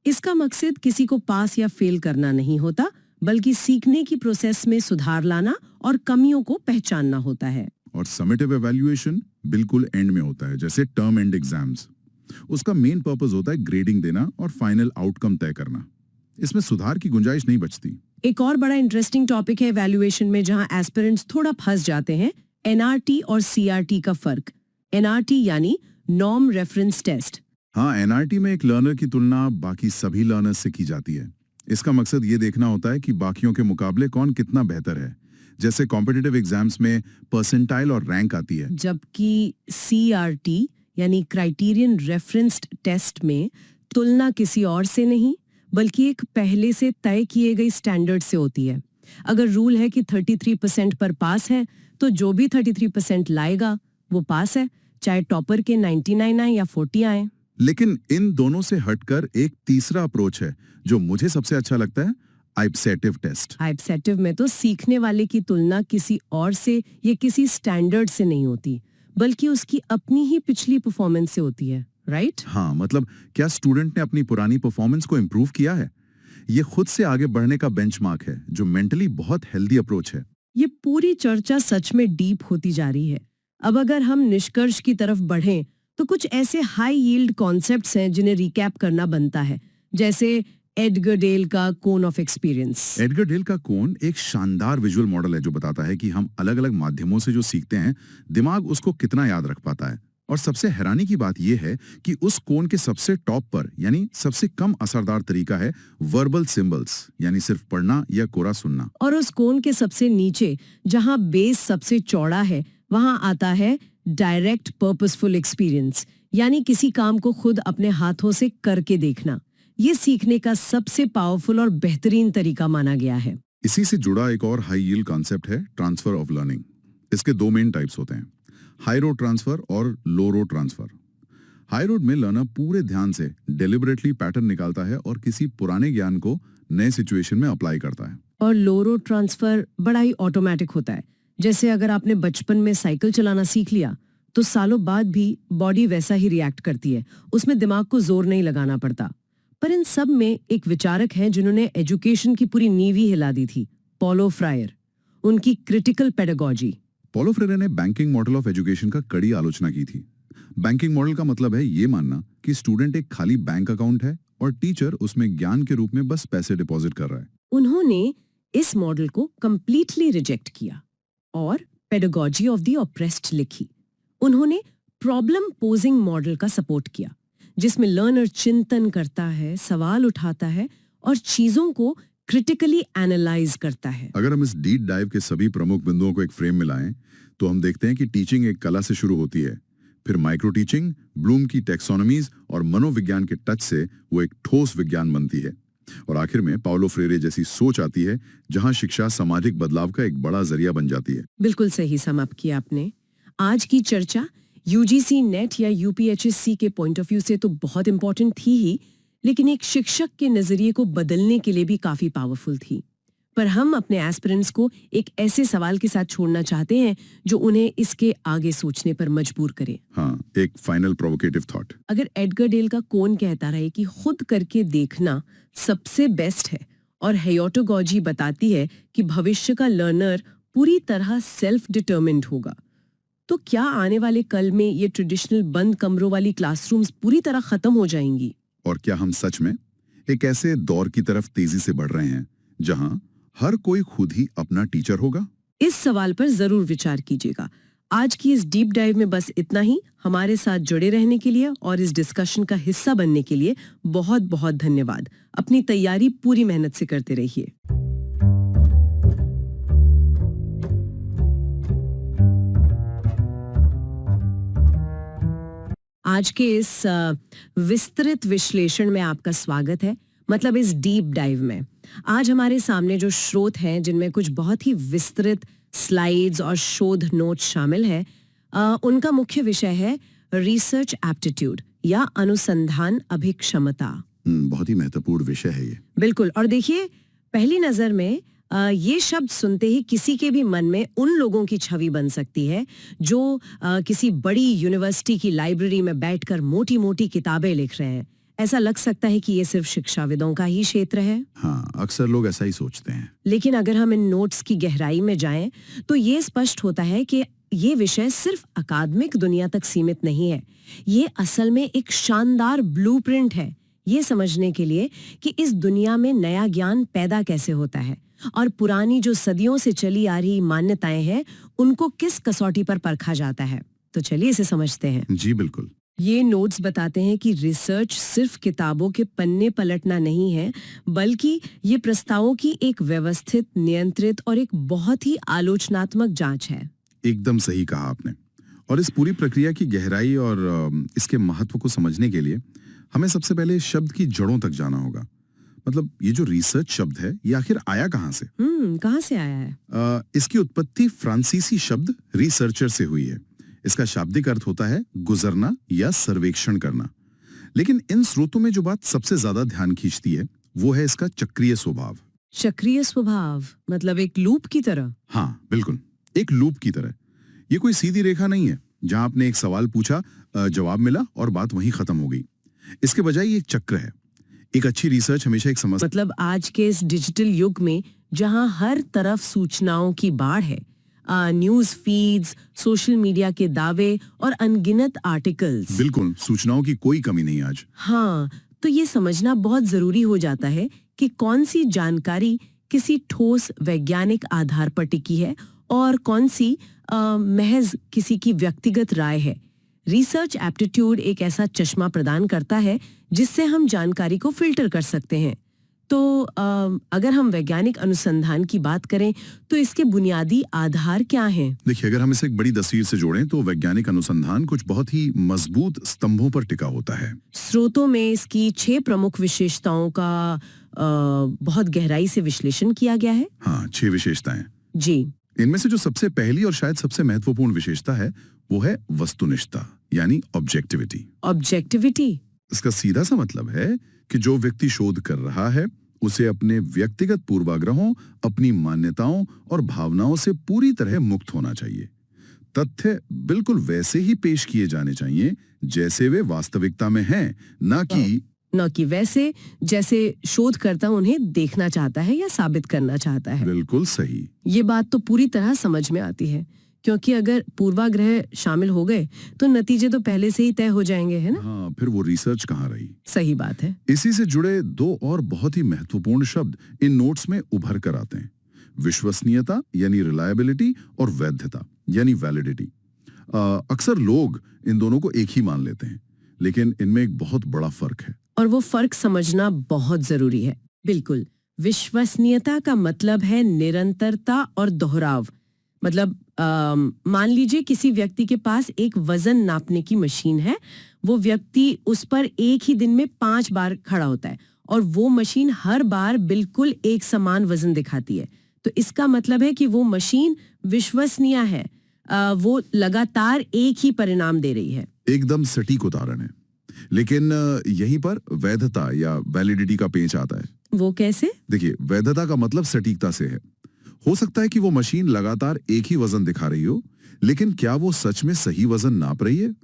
इसका मकसद किसी को पास या फेल करना नहीं होता, बल्कि सीखने की प्रोसेस में सुधार लाना और कमियों को पहचानना होता है। और समेटिव इवैल्यूएशन बिल्कुल एंड में होता है, जैसे टर्म एंड एग्जाम्स। उसका मेन पर्पस होता है ग्रेडिंग देना और फाइनल आउटकम तय करना। इसमें सुधार की गुंजाइश नहीं बचती। एक और बड़ा इंटरेस्टिंग टॉपिक है इवैल्यूएशन में जहां एस्पिरेंट्स थोड़ा फंस जाते हैं, NRT और CRT का फर्क। NRT यानी नॉर्म रेफरेंस टेस्ट। हाँ, NRT में एक लर्नर की तुलना बाकी सभी लर्नर्स से की जाती है। इसका मकसद ये देखना होता है कि बाकियों के मुकाबले कौन कितना बेहतर है। जैसे कॉम्पिटिटिव एग्जाम्स में परसेंटाइल और रैंक आती है, जबकि CRT यानी क्राइटेरियन रेफरेंस्ड टेस्ट में तुलना किसी और से नहीं बल्कि एक पहले से तय किए गए स्टैंडर्ड से होती है। अगर रूल है कि 33% पर पास है तो जो भी 33% लाएगा वो पास है, चाहे टॉपर के 99 आए या 40 आए। लेकिन इन दोनों से हटकर एक तीसरा अप्रोच है जो मुझे सबसे अच्छा लगता है, आइप्सेटिव टेस्ट। आइप्सेटिव में तो सीखने वाले की तुलना किसी और से या किसी स्टैंडर्ड से नहीं होती बल्कि उसकी अपनी ही पिछली परफॉर्मेंस से होती है, राइट? हाँ, मतलब क्या स्टूडेंट ने अपनी पुरानी परफॉर्मेंस को इम्प्रूव किया है? ये खुद से आगे बढ़ने का बेंचमार्क है जो मेंटली बहुत हेल्दी अप्रोच है। ये पूरी चर्चा सच में डीप होती जा रही है। अब अगर हम निष्कर्ष की तरफ बढ़ें तो कुछ ऐसे हाई यील्ड कॉन्सेप्ट्स हैं जिन्हें रिकैप करना बनता है, जैसे एडगर डेल का cone of experience. Edgar Dale का कोन एक शानदार विजुअल मॉडल है जो बताता है कि हम अलग अलग माध्यमों से जो सीखते हैं, दिमाग उसको कितना याद रख पाता है। और सबसे हैरानी की बात यह है कि उस कोण के सबसे टॉप पर यानी सबसे कम असरदार तरीका है वर्बल सिंबल्स यानी सिर्फ पढ़ना या कोरा सुनना। और उस कोण के सबसे नीचे जहां बेस सबसे चौड़ा है वहां आता है डायरेक्ट पर्पसफुल एक्सपीरियंस, यानी किसी काम को खुद अपने हाथों से करके देखना। ये सीखने का सबसे पावरफुल और बेहतरीन तरीका माना गया है। इसी से जुड़ा एक और हाई यील्ड कॉन्सेप्ट है ट्रांसफर ऑफ लर्निंग। इसके दो मेन टाइप्स होते हैं, हाई रोड ट्रांसफर और लो रोड ट्रांसफर। हाई रोड में लर्नर पूरे ध्यान से डेलिबरेटली पैटर्न निकालता है और किसी पुराने ज्ञान को नए सिचुएशन में अप्लाई करता है। और लो रोड ट्रांसफर बड़ा ही ऑटोमेटिक होता है। जैसे अगर आपने बचपन में साइकिल चलाना सीख लिया तो सालों बाद भी बॉडी वैसा ही रिएक्ट करती है, उसमें दिमाग को जोर नहीं लगाना पड़ता। पर इन सब में एक विचारक हैं जिन्होंने एजुकेशन की पूरी नींव ही हिला दी थी, पॉलो फ्रायर। उनकी क्रिटिकल पेडागॉजी। पॉलो फ्रेरे ने बैंकिंग मॉडल ऑफ एजुकेशन का कड़ी आलोचना की थी। बैंकिंग मॉडल का मतलब है ये मानना कि स्टूडेंट एक खाली बैंक अकाउंट है और टीचर उसमें ज्ञान के रूप में बस पैसे डिपॉजिट कर रहा है। उन्होंने इस मॉडल को कंप्लीटली रिजेक्ट किया और पेडागॉजी ऑफ द ऑप्रेस्ड लिखी। उन्होंने प्रॉब्लम पोजिंग मॉडल का सपोर्ट किया, जिसमें लर्नर चिंतन करता है, सवाल उठाता है और चीजों को क्रिटिकली एनालाइज करता है। अगर हम इस डीप डाइव के सभी प्रमुख बिंदुओं को एक फ्रेम में लाएं, तो हम देखते हैं कि टीचिंग एक कला से शुरू होती है, फिर माइक्रो टीचिंग, ब्लूम की टेक्सोनॉमीज और मनोविज्ञान के टच से वो एक ठोस विज्ञान बनती है, और आखिर में पाउलो फ्रेरे जैसी सोच आती है जहां शिक्षा सामाजिक बदलाव का एक बड़ा जरिया बन जाती है। बिल्कुल सही समअप किया आपने। आज की चर्चा यूजीसी नेट या यूपीएचएससी के पॉइंट ऑफ व्यू से तो बहुत इंपॉर्टेंट थी ही, लेकिन एक शिक्षक के नजरिए को बदलने के लिए भी काफी पावरफुल थी। पर हम अपने एस्पिरेंट्स को एक ऐसे सवाल के साथ छोड़ना चाहते हैं जो उन्हें इसके आगे सोचने पर मजबूर करे। हाँ, एक फाइनल प्रोवोकेटिव थॉट। अगर एडगर डेल का कौन कहता रहे कि खुद करके देखना सबसे बेस्ट है और हेयोटोगॉजी बताती है कि भविष्य का लर्नर पूरी तरह सेल्फ डिटर्मिन्ड होगा, तो क्या आने वाले कल में ये ट्रेडिशनल बंद कमरों वाली क्लासरूम्स पूरी तरह खत्म हो जाएंगी? और क्या हम सच में एक ऐसे दौर की तरफ तेजी से बढ़ रहे हैं जहां हर कोई खुद ही अपना टीचर होगा? इस सवाल पर जरूर विचार कीजिएगा। आज की इस डीप डाइव में बस इतना ही। हमारे साथ जुड़े रहने के लिए और इस डिस्कशन का हिस्सा बनने के लिए बहुत बहुत धन्यवाद। अपनी तैयारी पूरी मेहनत से करते रहिए। आज के इस विस्तृत विश्लेषण में आपका स्वागत है, मतलब इस डीप डाइव में। आज हमारे सामने जो स्रोत हैं जिनमें कुछ बहुत ही विस्तृत स्लाइड्स और शोध नोट्स शामिल है, उनका मुख्य विषय है रिसर्च एप्टीट्यूड या अनुसंधान अभिक्षमता। बहुत ही महत्वपूर्ण विषय है ये। बिल्कुल। और देखिए, पहली नजर में ये शब्द सुनते ही किसी के भी मन में उन लोगों की छवि बन सकती है जो किसी बड़ी यूनिवर्सिटी की लाइब्रेरी में बैठकर मोटी मोटी किताबें लिख रहे हैं। ऐसा लग सकता है कि ये सिर्फ शिक्षाविदों का ही क्षेत्र है। हाँ, अक्सर लोग ऐसा ही सोचते हैं। लेकिन अगर हम इन नोट्स की गहराई में जाएं, तो ये स्पष्ट होता है कि ये विषय सिर्फ अकादमिक दुनिया तक सीमित नहीं है। ये असल में एक शानदार ब्लूप्रिंट है ये समझने के लिए कि इस दुनिया में नया ज्ञान पैदा कैसे होता है और पुरानी जो सदियों से चली आ रही मान्यताएं हैं उनको किस कसौटी पर परखा जाता है। तो चलिए इसे समझते हैं। जी बिल्कुल। ये नोट्स बताते हैं कि रिसर्च सिर्फ किताबों के पन्ने पलटना नहीं है, बल्कि ये प्रस्तावों की एक व्यवस्थित, नियंत्रित और एक बहुत ही आलोचनात्मक जांच है। एकदम सही कहा आपने। और इस पूरी प्रक्रिया की गहराई और इसके महत्व को समझने के लिए हमें सबसे पहले शब्द की जड़ों तक जाना होगा। मतलब ये जो रिसर्च शब्द है, ये आखिर आया कहाँ से? कहाँ से आया है? इसकी उत्पत्ति फ्रांसीसी शब्द रिसर्चर से हुई है। इसका शाब्दिक अर्थ होता है गुजरना या सर्वेक्षण करना। लेकिन इन स्रोतों में जो बात सबसे ज्यादा ध्यान खींचती है वो है इसका चक्रीय स्वभाव। चक्रीय स्वभाव मतलब एक लूप की तरह? हाँ बिल्कुल, एक लूप की तरह। ये कोई सीधी रेखा नहीं है जहां आपने एक सवाल पूछा, जवाब मिला और बात वहीं खत्म हो गई। इसके बजाय ये एक चक्र है। एक अच्छी रिसर्च हमेशा एक समस्या, मतलब आज के इस डिजिटल युग में जहां हर तरफ सूचनाओं की बाढ़ है, न्यूज फीड्स, सोशल मीडिया के दावे और अनगिनत आर्टिकल्स। बिल्कुल, सूचनाओं की कोई कमी नहीं आज। हाँ, तो ये समझना बहुत जरूरी हो जाता है कि कौन सी जानकारी किसी ठोस वैज्ञानिक आधार पर टिकी है और कौन सी महज किसी की व्यक्तिगत राय है। रिसर्च एप्टीट्यूड एक ऐसा चश्मा प्रदान करता है जिससे हम जानकारी को फिल्टर कर सकते हैं। तो अगर हम वैज्ञानिक अनुसंधान की बात करें तो इसके बुनियादी आधार क्या हैं? देखिए, अगर हम इसे एक बड़ी तस्वीर से जोड़ें तो वैज्ञानिक अनुसंधान कुछ बहुत ही मजबूत स्तंभों पर टिका होता है। स्रोतों में इसकी 6 प्रमुख विशेषताओं का बहुत गहराई से विश्लेषण किया गया है। हाँ, 6 विशेषताएं। जी। इनमें से जो सबसे पहली और शायद सबसे महत्वपूर्ण विशेषता है वो है वस्तुनिष्ठता, यानी ऑब्जेक्टिविटी। ऑब्जेक्टिविटी? इसका सीधा सा मतलब है कि जो व्यक्ति शोध कर रहा है उसे अपने व्यक्तिगत पूर्वाग्रहों, अपनी मान्यताओं और भावनाओं से पूरी तरह मुक्त होना चाहिए। तथ्य बिल्कुल वैसे ही पेश किए जाने चाहिए जैसे वे वास्तविकता में हैं, न कि वैसे जैसे शोधकर्ता उन्हें देखना चाहता है या साबित करना चाहता है। बिल्कुल सही। ये बात तो पूरी तरह समझ में आती है, क्योंकि अगर पूर्वाग्रह शामिल हो गए तो नतीजे तो पहले से ही तय हो जाएंगे, है ना? हाँ, फिर वो रिसर्च कहाँ रही। सही बात है। इसी से जुड़े 2 और बहुत ही महत्वपूर्ण शब्द इन नोट्स में उभर कर आते हैं। विश्वसनीयता यानी रिलायबिलिटी और वैधता यानी वैलिडिटी। अक्सर लोग इन दोनों को एक ही मान लेते हैं, लेकिन इनमें एक बहुत बड़ा फर्क है और वो फर्क समझना बहुत जरूरी है। बिल्कुल। विश्वसनीयता का मतलब है निरंतरता और दोहराव। मतलब मान लीजिए किसी व्यक्ति के पास एक वजन नापने की मशीन है, वो व्यक्ति उस पर एक ही दिन में 5 बार खड़ा होता है और वो मशीन हर बार बिल्कुल एक समान वजन दिखाती है, तो इसका मतलब है कि वो मशीन विश्वसनीय है। वो लगातार एक ही परिणाम दे रही है। एकदम सटीक उदाहरण है। लेकिन यहीं पर वैधता या वैलिडिटी का पेंच आता है। वो कैसे? देखिए, वैधता का मतलब सटीकता से है। हो सकता है कि वो मशीन लगातार एक ही वजन दिखा रही हो, लेकिन क्या वो सच में सही वजन नाप रही है?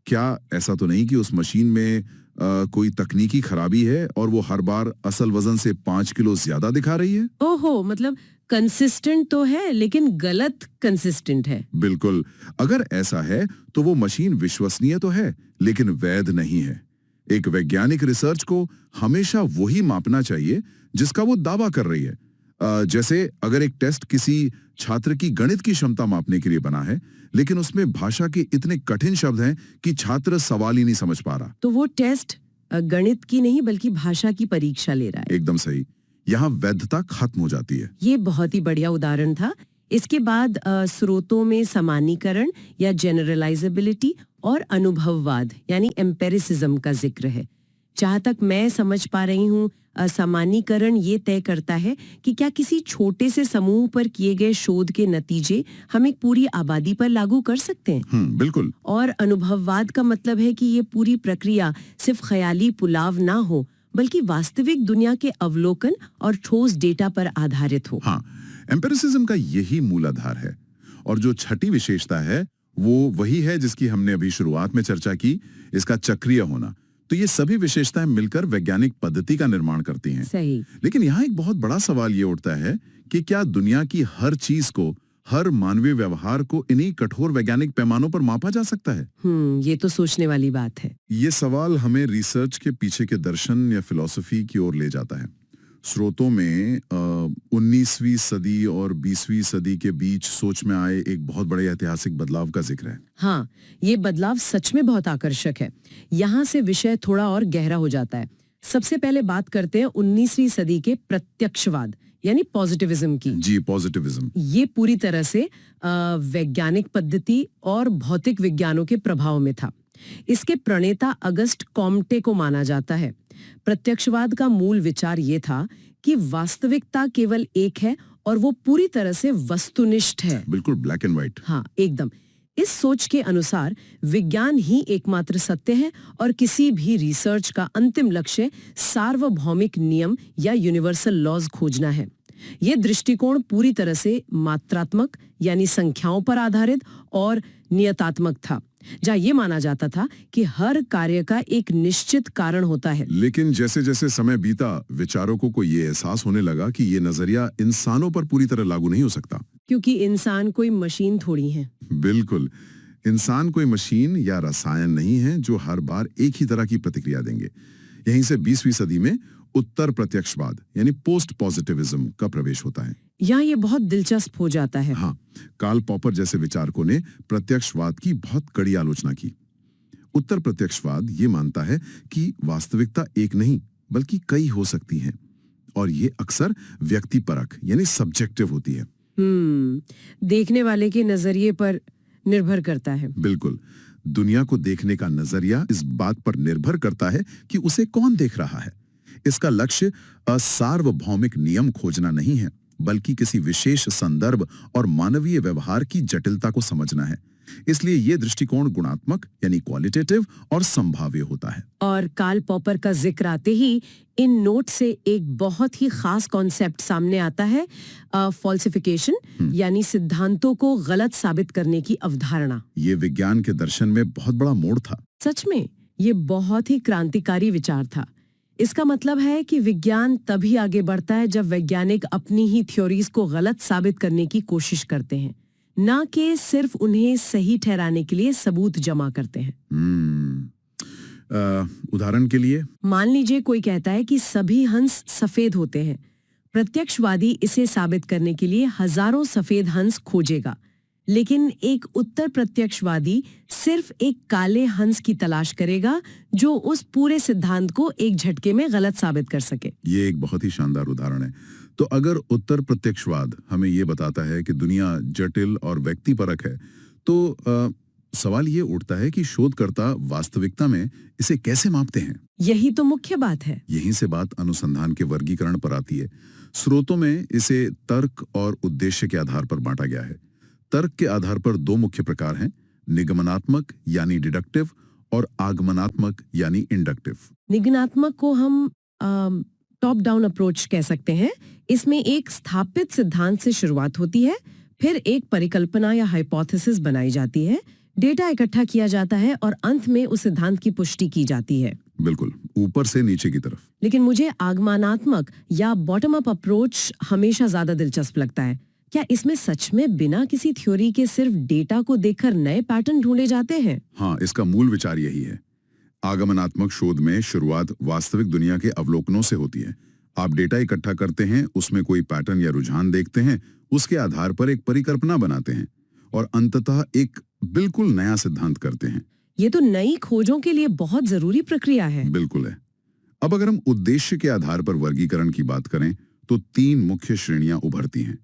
क्या ऐसा तो नहीं कि उस मशीन में कोई तकनीकी खराबी है और वो हर बार असल वजन से 5 किलो ज्यादा दिखा रही है? ओहो, मतलब कंसिस्टेंट तो है लेकिन गलत कंसिस्टेंट है। बिल्कुल। अगर ऐसा है तो वो मशीन विश्वसनीय तो है लेकिन वैध नहीं है। एक वैज्ञानिक रिसर्च को हमेशा वही मापना चाहिए जिसका वो दावा कर रही है। जैसे अगर एक टेस्ट किसी छात्र की गणित की क्षमता मापने के लिए बना है, लेकिन उसमें भाषा के इतने कठिन शब्द हैं कि छात्र सवाल ही नहीं समझ पा रहा, तो वो टेस्ट गणित की नहीं बल्कि भाषा की परीक्षा ले रहा है। एकदम सही। यहाँ वैधता खत्म हो जाती है। ये बहुत ही बढ़िया उदाहरण था। इसके बाद स्रोतों में सामान्यीकरण या जनरलाइजेबिलिटी और अनुभववाद यानी एम्पेरिसिज्म का जिक्र है। जहां तक मैं समझ पा रही हूँ, सामान्यीकरण ये तय करता है कि क्या किसी छोटे से समूह पर किए गए शोध के नतीजे हम एक पूरी आबादी पर लागू कर सकते हैं। बिल्कुल। और अनुभववाद का मतलब है कि ये पूरी प्रक्रिया सिर्फ ख्याली पुलाव ना हो, बल्कि वास्तविक दुनिया के अवलोकन और ठोस डेटा पर आधारित हो। हाँ, एम्पिरिसिज्म का यही मूलाधार है। और जो छठी विशेषता है वो वही है जिसकी हमने अभी शुरुआत में चर्चा की, इसका चक्रीय होना। तो ये सभी विशेषताएं मिलकर वैज्ञानिक पद्धति का निर्माण करती हैं। सही। लेकिन यहाँ एक बहुत बड़ा सवाल ये उठता है कि क्या दुनिया की हर चीज को, हर मानवीय व्यवहार को इन्हीं कठोर वैज्ञानिक पैमानों पर मापा जा सकता है? ये तो सोचने वाली बात है। ये सवाल हमें रिसर्च के पीछे के दर्शन या फिलॉसफी की ओर ले जाता है। स्रोतों में 19वीं सदी और 20वीं सदी के बीच सोच में आए एक बहुत बड़े ऐतिहासिक बदलाव का जिक्र है। हाँ, ये बदलाव सच में बहुत आकर्षक है। यहाँ से विषय थोड़ा और गहरा हो जाता है। सबसे पहले बात करते हैं 19वीं सदी के प्रत्यक्षवाद यानी पॉजिटिविज्म की। जी, पॉजिटिविज्म। ये पूरी तरह से वैज्ञानिक पद्धति और भौतिक विज्ञानों के प्रभाव में था। इसके प्रणेता अगस्ट कॉम्टे को माना जाता है। प्रत्यक्षवाद का मूल विचार ये था कि वास्तविकता केवल एक है और वो पूरी तरह से वस्तुनिष्ठ है। बिल्कुल ब्लैक एंड व्हाइट। हाँ, एकदम। इस सोच के अनुसार विज्ञान ही एकमात्र सत्य है और किसी भी रिसर्च का अंतिम लक्ष्य सार्वभौमिक नियम या यूनिवर्सल लॉज खोजना है। यह दृष्टिकोण पूरी तरह से मात्रात्मक यानी संख्याओं पर आधारित और नियतात्मक था, जहाँ ये माना जाता था कि हर कार्य का एक निश्चित कारण होता है। लेकिन जैसे जैसे समय बीता, विचारकों को ये एहसास होने लगा कि ये नजरिया इंसानों पर पूरी तरह लागू नहीं हो सकता, क्योंकि इंसान कोई मशीन थोड़ी है। बिल्कुल, इंसान कोई मशीन या रसायन नहीं है जो हर बार एक ही तरह की प्रतिक्रिया देंगे। यहीं से 20वीं सदी में उत्तर प्रत्यक्षवाद यानी पोस्ट पॉजिटिविज्म का प्रवेश होता है। यहाँ ये बहुत दिलचस्प हो जाता है। हाँ, कार्ल पॉपर जैसे विचारकों ने प्रत्यक्षवाद की बहुत कड़ी आलोचना की। उत्तर प्रत्यक्षवाद ये मानता है कि वास्तविकता एक नहीं बल्कि कई हो सकती हैं और ये अक्सर व्यक्तिपरक यानी सब्जेक्टिव होती है। देखने वाले के नजरिए पर निर्भर करता है। बिल्कुल, दुनिया को देखने का नजरिया इस बात पर निर्भर करता है कि उसे कौन देख रहा है। इसका लक्ष्य सार्वभौमिक नियम खोजना नहीं है बल्कि किसी विशेष संदर्भ और मानवीय व्यवहार की जटिलता को समझना है। इसलिए ये दृष्टिकोण गुणात्मक यानी क्वालिटेटिव और संभाव्य होता है। और कार्ल पॉपर का जिक्र आते ही इन नोट से एक बहुत ही खास कॉन्सेप्ट सामने आता है, फॉल्सिफिकेशन यानी सिद्धांतों को गलत साबित करने की अवधारणा। ये विज्ञान के दर्शन में बहुत बड़ा मोड़ था। सच में ये बहुत ही क्रांतिकारी विचार था। इसका मतलब है कि विज्ञान तभी आगे बढ़ता है जब वैज्ञानिक अपनी ही थ्योरीज को गलत साबित करने की कोशिश करते हैं, ना कि सिर्फ उन्हें सही ठहराने के लिए सबूत जमा करते हैं। उदाहरण के लिए मान लीजिए कोई कहता है कि सभी हंस सफेद होते हैं। प्रत्यक्षवादी इसे साबित करने के लिए हजारों सफेद हंस खोजेगा, लेकिन एक उत्तर प्रत्यक्षवादी सिर्फ एक काले हंस की तलाश करेगा जो उस पूरे सिद्धांत को एक झटके में गलत साबित कर सके। ये एक बहुत ही शानदार उदाहरण है। तो अगर उत्तर प्रत्यक्षवाद हमें ये बताता है कि दुनिया जटिल और व्यक्तिपरक है, तो सवाल ये उठता है कि शोधकर्ता वास्तविकता में इसे कैसे मापते हैं। यही तो मुख्य बात है। यहीं से बात अनुसंधान के वर्गीकरण पर आती है। स्रोतों में इसे तर्क और उद्देश्य के आधार पर बांटा गया है। तर्क के आधार पर दो मुख्य प्रकार हैं, निगमनात्मक यानी डिडक्टिव और आगमनात्मक यानी इंडक्टिव। निगमनात्मक को हम टॉप डाउन अप्रोच कह सकते हैं। इसमें एक स्थापित सिद्धांत से शुरुआत होती है, फिर एक परिकल्पना या हाइपोथेसिस बनाई जाती है, डेटा इकट्ठा किया जाता है और अंत में उस सिद्धांत की पुष्टि की जाती है। बिल्कुल, ऊपर से नीचे की तरफ। लेकिन मुझे आगमनात्मक या बॉटम अप अप्रोच हमेशा ज्यादा दिलचस्प लगता है। क्या इसमें सच में बिना किसी थ्योरी के सिर्फ डेटा को देखकर नए पैटर्न ढूंढे जाते हैं? हाँ, इसका मूल विचार यही है। आगमनात्मक शोध में शुरुआत वास्तविक दुनिया के अवलोकनों से होती है। आप डेटा इकट्ठा करते हैं, उसमें कोई पैटर्न या रुझान देखते हैं, उसके आधार पर एक परिकल्पना बनाते हैं और अंततः एक बिल्कुल नया सिद्धांत करते हैं। ये तो नई खोजों के लिए बहुत जरूरी प्रक्रिया है। बिल्कुल है। अब अगर हम उद्देश्य के आधार पर वर्गीकरण की बात करें तो तीन मुख्य श्रेणियां उभरती हैं।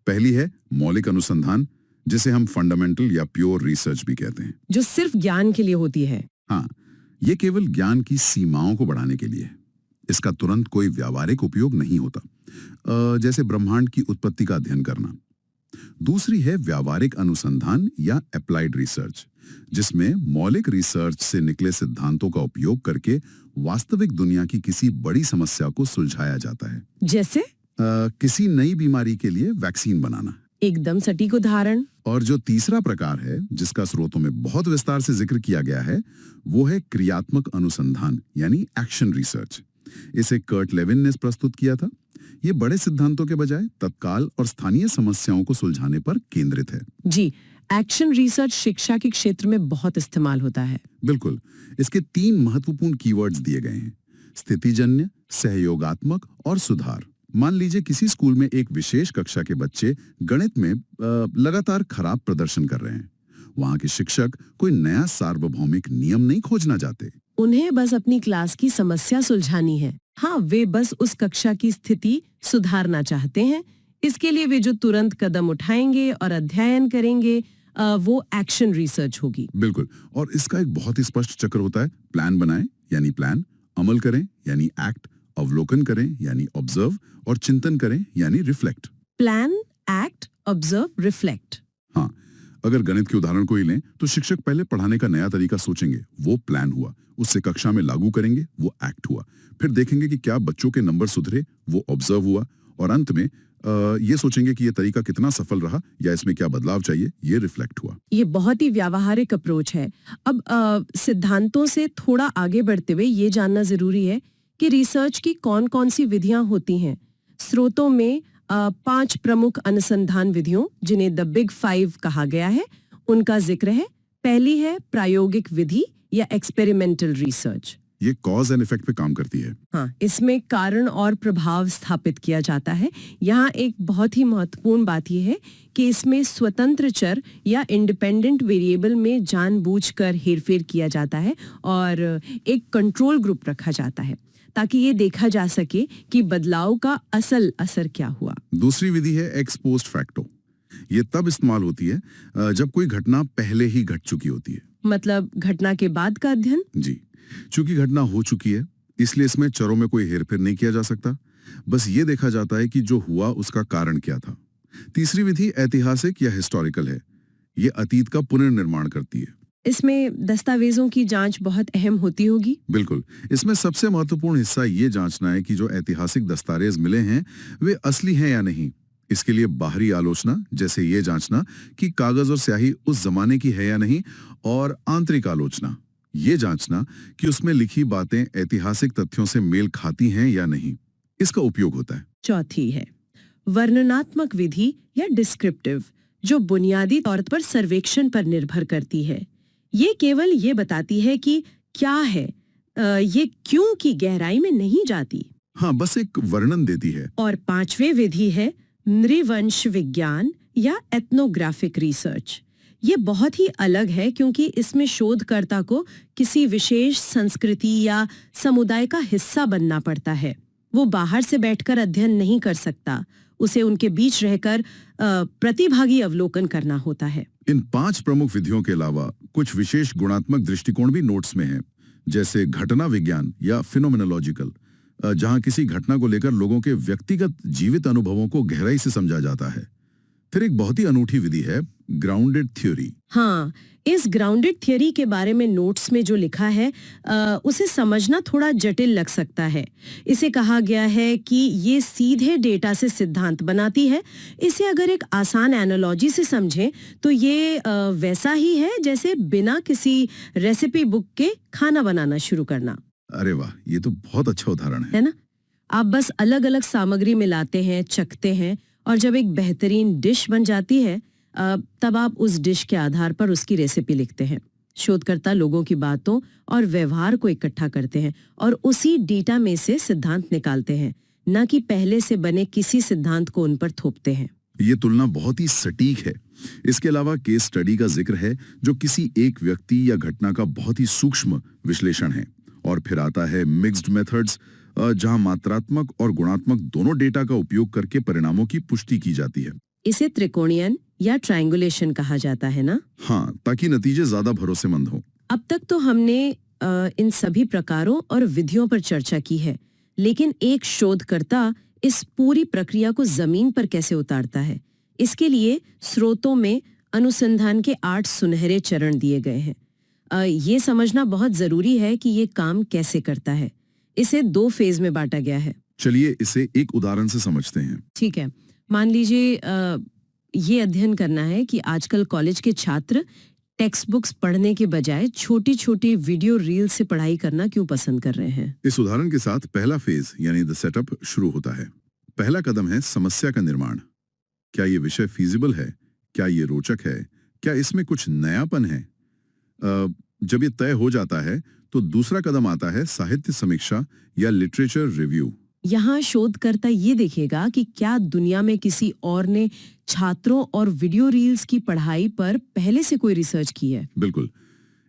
पहली है मौलिक अनुसंधान, जिसे हम फंडामेंटल या प्योर रिसर्च भी कहते हैं, जो सिर्फ ज्ञान के लिए होती है। हाँ, ये केवल ज्ञान की सीमाओं को बढ़ाने के लिए है। इसका तुरंत कोई व्यावहारिक उपयोग नहीं होता, जैसे ब्रह्मांड की उत्पत्ति का अध्ययन करना। दूसरी है व्यावहारिक अनुसंधान या अप्लाइड रिसर्च, जिसमें मौलिक रिसर्च से निकले सिद्धांतों का उपयोग करके वास्तविक दुनिया की किसी बड़ी समस्या को सुलझाया जाता है। जैसे किसी नई बीमारी के लिए वैक्सीन बनाना। एकदम सटीक उदाहरण। और जो तीसरा प्रकार है, जिसका स्रोतों में बहुत विस्तार से जिक्र किया गया है, वो है क्रियात्मक अनुसंधान यानी एक्शन रिसर्च। इसे कर्ट लेविन ने प्रस्तुत किया था। ये बड़े सिद्धांतों के बजाय तत्काल और स्थानीय समस्याओं को सुलझाने पर केंद्रित है। जी, एक्शन रिसर्च शिक्षा के क्षेत्र में बहुत इस्तेमाल होता है। बिल्कुल। इसके तीन महत्वपूर्ण कीवर्ड्स दिए गए हैं, स्थितिजन्य, सहयोगात्मक और सुधार। मान लीजिए किसी स्कूल में एक विशेष कक्षा के बच्चे गणित में लगातार खराब प्रदर्शन कर रहे हैं। वहां के शिक्षक कोई नया सार्वभौमिक नियम नहीं खोजना चाहते। उन्हें बस अपनी क्लास की समस्या सुलझानी है। हाँ, वे बस उस कक्षा की स्थिति सुधारना चाहते हैं। इसके लिए वे जो तुरंत कदम उठाएंगे और अध्ययन करेंगे, वो एक्शन रिसर्च होगी। बिल्कुल। और इसका एक बहुत ही स्पष्ट चक्र होता है। प्लान बनाएं यानी प्लान, अमल करें यानी एक्ट, अवलोकन करें यानी ऑब्जर्व और चिंतन करें यानी reflect. Plan, act, observe, reflect. हाँ, अगर गणित के उदाहरण को ही लें तो शिक्षक पहले पढ़ाने का नया तरीका सोचेंगे, वो प्लान हुआ। उससे कक्षा में लागू करेंगे, वो एक्ट हुआ। फिर देखेंगे कि क्या बच्चों के नंबर सुधरे, वो ऑब्जर्व हुआ। और अंत में ये सोचेंगे कि ये तरीका कितना सफल रहा या इसमें क्या बदलाव चाहिए, ये रिफ्लेक्ट हुआ। ये बहुत ही व्यावहारिक अप्रोच है। अब सिद्धांतों से थोड़ा आगे बढ़ते हुए ये जानना जरूरी है कि रिसर्च की कौन कौन सी विधियां होती हैं। स्रोतों में 5 प्रमुख अनुसंधान विधियों, जिन्हें द बिग 5 कहा गया है, उनका जिक्र है। पहली है प्रायोगिक विधि या एक्सपेरिमेंटल रिसर्च। ये कॉज एंड इफेक्ट पे काम करती है। हाँ, इसमें कारण और प्रभाव स्थापित किया जाता है। यहाँ एक बहुत ही महत्वपूर्ण बात यह है कि इसमें स्वतंत्र चर या इंडिपेंडेंट वेरिएबल में जानबूझकर हेरफेर किया जाता है और एक कंट्रोल ग्रुप रखा जाता है ताकि ये देखा जा सके कि बदलाव का असल असर क्या हुआ। दूसरी विधि है एक्स पोस्ट फैक्टो। ये तब इस्तेमाल होती है जब कोई घटना पहले ही घट चुकी होती है। मतलब घटना के बाद का अध्ययन? जी, चूंकि घटना हो चुकी है इसलिए इसमें चरों में कोई हेरफेर नहीं किया जा सकता। बस ये देखा जाता है कि जो हुआ उसका कारण क्या था। तीसरी विधि ऐतिहासिक या हिस्टोरिकल है। ये अतीत का पुनर्निर्माण करती है। इसमें दस्तावेजों की जांच बहुत अहम होती होगी। बिल्कुल, इसमें सबसे महत्वपूर्ण हिस्सा ये जांचना है कि जो ऐतिहासिक दस्तावेज मिले हैं वे असली हैं या नहीं। इसके लिए बाहरी आलोचना, जैसे ये जांचना कि कागज और स्याही उस जमाने की है या नहीं, और आंतरिक आलोचना, ये जांचना कि उसमें लिखी बातें ऐतिहासिक तथ्यों से मेल खाती हैं या नहीं, इसका उपयोग होता है। चौथी है वर्णनात्मक विधि या डिस्क्रिप्टिव, जो बुनियादी तौर पर सर्वेक्षण पर निर्भर करती है। ये केवल ये बताती है कि क्या है, ये क्यों की गहराई में नहीं जाती। हाँ, बस एक वर्णन देती है। और पांचवी विधि है नृवंश विज्ञान या एथनोग्राफिक रिसर्च। ये बहुत ही अलग है क्योंकि इसमें शोधकर्ता को किसी विशेष संस्कृति या समुदाय का हिस्सा बनना पड़ता है। वो बाहर से बैठकर अध्ययन नहीं कर सकता, उसे उनके बीच रहकर प्रतिभागी अवलोकन करना होता है। इन 5 प्रमुख विधियों के अलावा कुछ विशेष गुणात्मक दृष्टिकोण भी नोट्स में हैं, जैसे घटना विज्ञान या फिनोमेनोलॉजिकल, जहां किसी घटना को लेकर लोगों के व्यक्तिगत जीवित अनुभवों को गहराई से समझा जाता है। फिर एक बहुत ही अनूठी विधि है ग्राउंडेड थ्योरी। हाँ, इस ग्राउंडेड थ्योरी के बारे में नोट्स में जो लिखा है उसे समझना थोड़ा जटिल लग सकता है। इसे कहा गया है कि ये सीधे डेटा से सिद्धांत बनाती है। इसे अगर एक आसान एनालॉजी से समझें तो ये वैसा ही है जैसे बिना किसी रेसिपी बुक के खाना बनाना शुरू करना। अरे वाह, ये तो बहुत अच्छा उदाहरण है ना? आप बस अलग अलग सामग्री मिलाते हैं, चखते हैं, और जब एक बेहतरीन डिश बन जाती है तब आप उस डिश के आधार पर उसकी रेसिपी लिखते हैं। शोधकर्ता लोगों की बातों और व्यवहार को इकट्ठा करते हैं और उसी डेटा में से सिद्धांत निकालते हैं, न कि पहले से बने किसी सिद्धांत को उन पर थोपते हैं। ये तुलना बहुत ही सटीक है। इसके अलावा केस स्टडी का जिक्र है जो किसी एक व्यक्ति या घटना का बहुत ही सूक्ष्म विश्लेषण है। और फिर आता है मिक्स्ड मेथड्स, जहां मात्रात्मक और गुणात्मक दोनों डेटा का उपयोग करके परिणामों की पुष्टि की जाती है। इसे त्रिकोणीयन या ट्रायंगुलेशन कहा जाता है ना? हाँ, ताकि नतीजे ज्यादा भरोसेमंद हो। अब तक तो हमने इन सभी प्रकारों और विधियों पर चर्चा की है, लेकिन एक शोधकर्ता इस पूरी प्रक्रिया को जमीन पर कैसे उतारता है, इसके लिए स्रोतों में अनुसंधान के 8 सुनहरे चरण दिए गए हैं। ये समझना बहुत जरूरी है कि ये काम कैसे करता है। इसे 2 फेज में बांटा गया है। चलिए इसे एक उदाहरण से समझते हैं। ठीक है, मान लीजिए ये अध्ययन करना है कि आजकल कॉलेज के छात्र टेक्स्ट बुक्स पढ़ने के बजाय छोटी छोटी वीडियो रील से पढ़ाई करना क्यों पसंद कर रहे हैं। इस उदाहरण के साथ पहला फेज यानी द सेटअप शुरू होता है। पहला कदम है समस्या का निर्माण। क्या ये विषय फीजिबल है? क्या ये रोचक है? क्या इसमें कुछ नयापन है? जब ये तय हो जाता है तो दूसरा कदम आता है साहित्य समीक्षा या लिटरेचर रिव्यू। यहाँ शोधकर्ता ये देखेगा कि क्या दुनिया में किसी और ने छात्रों और वीडियो रील्स की पढ़ाई पर पहले से कोई रिसर्च की है। बिल्कुल,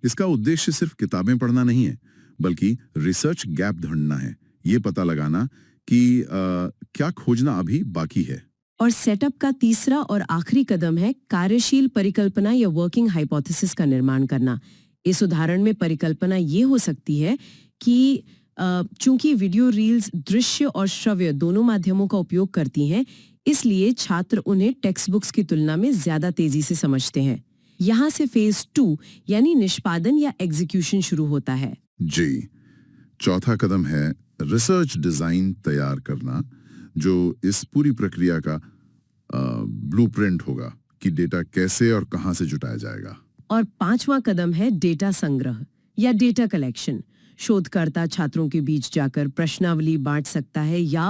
इसका उद्देश्य सिर्फ किताबें पढ़ना नहीं है, बल्कि रिसर्च गैप ढूंढना है। ये पता लगाना कि क्या खोजना अभी बाकी है। और सेटअप का तीसरा और आखिरी कदम है कार्यशील परिकल्पना या वर्किंग हाइपोथेसिस का निर्माण करना। इस उदाहरण में परिकल्पना ये हो सकती है कि चूंकि वीडियो रील्स दृश्य और श्रव्य दोनों माध्यमों का उपयोग करती हैं, इसलिए छात्र उन्हें टेक्स्ट बुक्स की तुलना में ज्यादा तेजी से समझते हैं। यहाँ से फेज 2 यानी निष्पादन या एग्जीक्यूशन शुरू होता है। जी, चौथा कदम है रिसर्च डिजाइन तैयार करना, जो इस पूरी प्रक्रिया का ब्लूप्रिंट होगा कि डेटा कैसे और कहां से जुटाया जाएगा। और 5वां कदम है डेटा संग्रह या डेटा कलेक्शन। शोधकर्ता छात्रों के बीच जाकर प्रश्नावली बांट सकता है या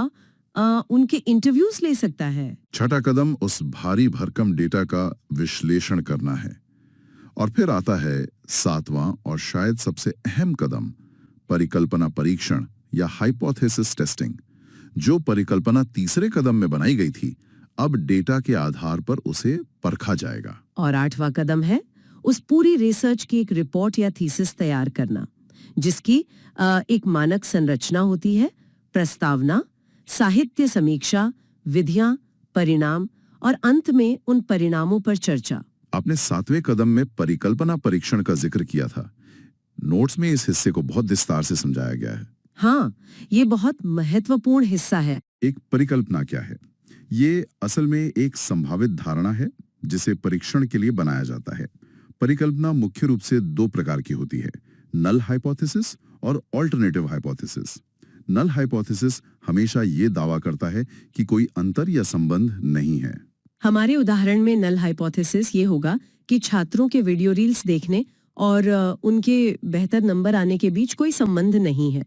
उनके इंटरव्यूज ले सकता है। छठा कदम उस भारी भरकम डेटा का विश्लेषण करना है। और फिर आता है 7वां और शायद सबसे अहम कदम, परिकल्पना परीक्षण या हाइपोथेसिस टेस्टिंग। जो परिकल्पना तीसरे कदम में बनाई गई थी, अब डेटा के आधार पर उसे परखा जाएगा। और 8वां कदम है उस पूरी रिसर्च की एक रिपोर्ट या थीसिस तैयार करना, जिसकी एक मानक संरचना होती है, प्रस्तावना, साहित्य समीक्षा, विधियां, परिणाम और अंत में उन परिणामों पर चर्चा। आपने 7वें कदम में परिकल्पना परीक्षण का जिक्र किया था। नोट्स में इस हिस्से को बहुत विस्तार से समझाया गया है। हाँ, ये बहुत महत्वपूर्ण हिस्सा है। एक परिकल्पना क्या है? ये असल में एक संभावित धारणा है जिसे परीक्षण के लिए बनाया जाता है। परिकल्पना मुख्य रूप से 2 प्रकार की होती है, नल हाइपोथेसिस और ऑल्टरनेटिव हाइपोथेसिस। नल हाइपोथेसिस हमेशा ये दावा करता है कि कोई अंतर या संबंध नहीं है। हमारे उदाहरण में नल हाइपोथेसिस ये होगा कि छात्रों के वीडियो रील्स देखने और उनके बेहतर नंबर आने के बीच कोई संबंध नहीं है।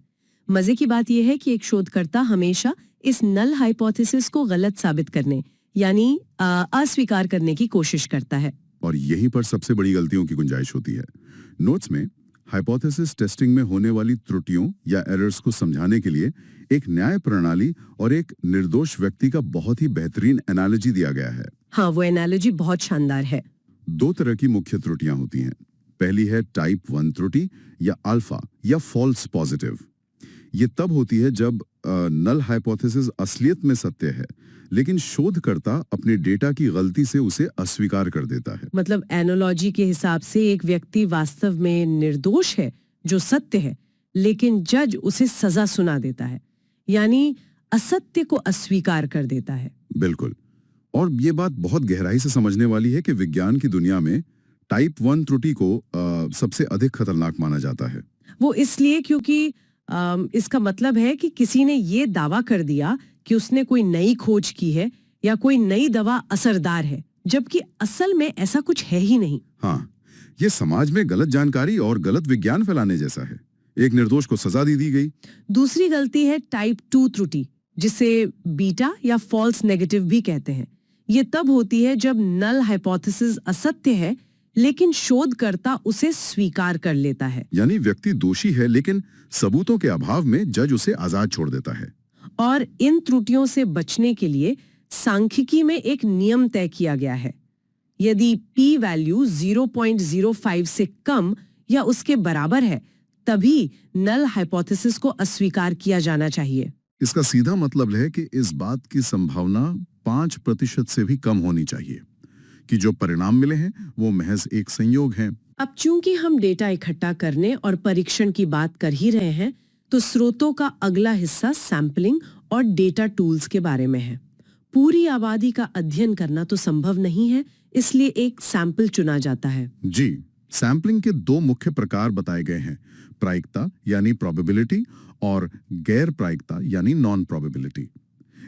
मजे की बात यह है कि एक शोधकर्ता हमेशा इस नल हाइपोथेसिस को गलत साबित करने यानी अस्वीकार करने की कोशिश करता है। और यहीं पर सबसे बड़ी गलतियों की गुंजाइश होती है। नोट्स में हाइपोथेसिस टेस्टिंग में होने वाली त्रुटियों या एरर्स को समझाने के लिए एक न्याय प्रणाली और एक निर्दोष व्यक्ति का बहुत ही बेहतरीन एनालॉजी दिया गया है। हाँ, वो एनालॉजी बहुत शानदार है। 2 तरह की मुख्य त्रुटियां होती हैं। पहली है टाइप 1 त्रुटि या अल्फा या फॉल्स पॉजिटिव। ये तब होती है जब नल हाइपोथेसिस असलियत में सत्य है, लेकिन शोधकर्ता अपने डेटा की गलती से उसे अस्वीकार कर देता है। मतलब एनालॉजी के हिसाब से एक व्यक्ति वास्तव में निर्दोष है, जो सत्य है, लेकिन जज उसे सजा सुना देता है, यानी असत्य को अस्वीकार कर देता है। बिल्कुल। और ये बात बहुत गहराई से समझने वाली है कि विज्ञान की दुनिया में टाइप 1 त्रुटि को सबसे अधिक खतरनाक माना जाता है। वो इसलिए क्योंकि इसका मतलब है कि किसी ने ये दावा कर दिया कि उसने कोई नई खोज की है या कोई नई दवा असरदार है, जबकि असल में ऐसा कुछ है ही नहीं। हाँ, ये समाज में गलत जानकारी और गलत विज्ञान फैलाने जैसा है। एक निर्दोष को सजा दी गई। दूसरी गलती है टाइप 2 त्रुटि, जिसे बीटा या फॉल्स नेगेटिव भी कहते हैं। ये तब होती है जब नल हाइपोथेसिस असत्य है, लेकिन शोधकर्ता उसे स्वीकार कर लेता है। यानी व्यक्ति दोषी है, लेकिन सबूतों के अभाव में जज उसे आजाद छोड़ देता है। और इन त्रुटियों से बचने के लिए सांख्यिकी में एक नियम तय किया गया है। यदि p वैल्यू 0.05 से कम या उसके बराबर है, तभी नल हाइपोथेसिस को अस्वीकार किया जाना चाहिए। इसका सीधा मतलब है कि इस बात की संभावना 5% से भी कम होनी चाहिए कि जो परिणाम मिले हैं वो महज एक संयोग हैं। अब चूंकि हम डेटा इकट्ठा करने और परीक्षण की बात कर ही रहे हैं, तो स्रोतों का अगला हिस्सा सैंपलिंग और डेटा टूल्स के बारे में है। पूरी आबादी का अध्ययन करना तो संभव नहीं है, इसलिए एक सैंपल चुना जाता है। जी, सैंपलिंग के 2 मुख्य प्रकार बताए गए हैं, प्रायिकता यानी प्रोबेबिलिटी और गैर प्रायिकता यानी नॉन प्रोबेबिलिटी।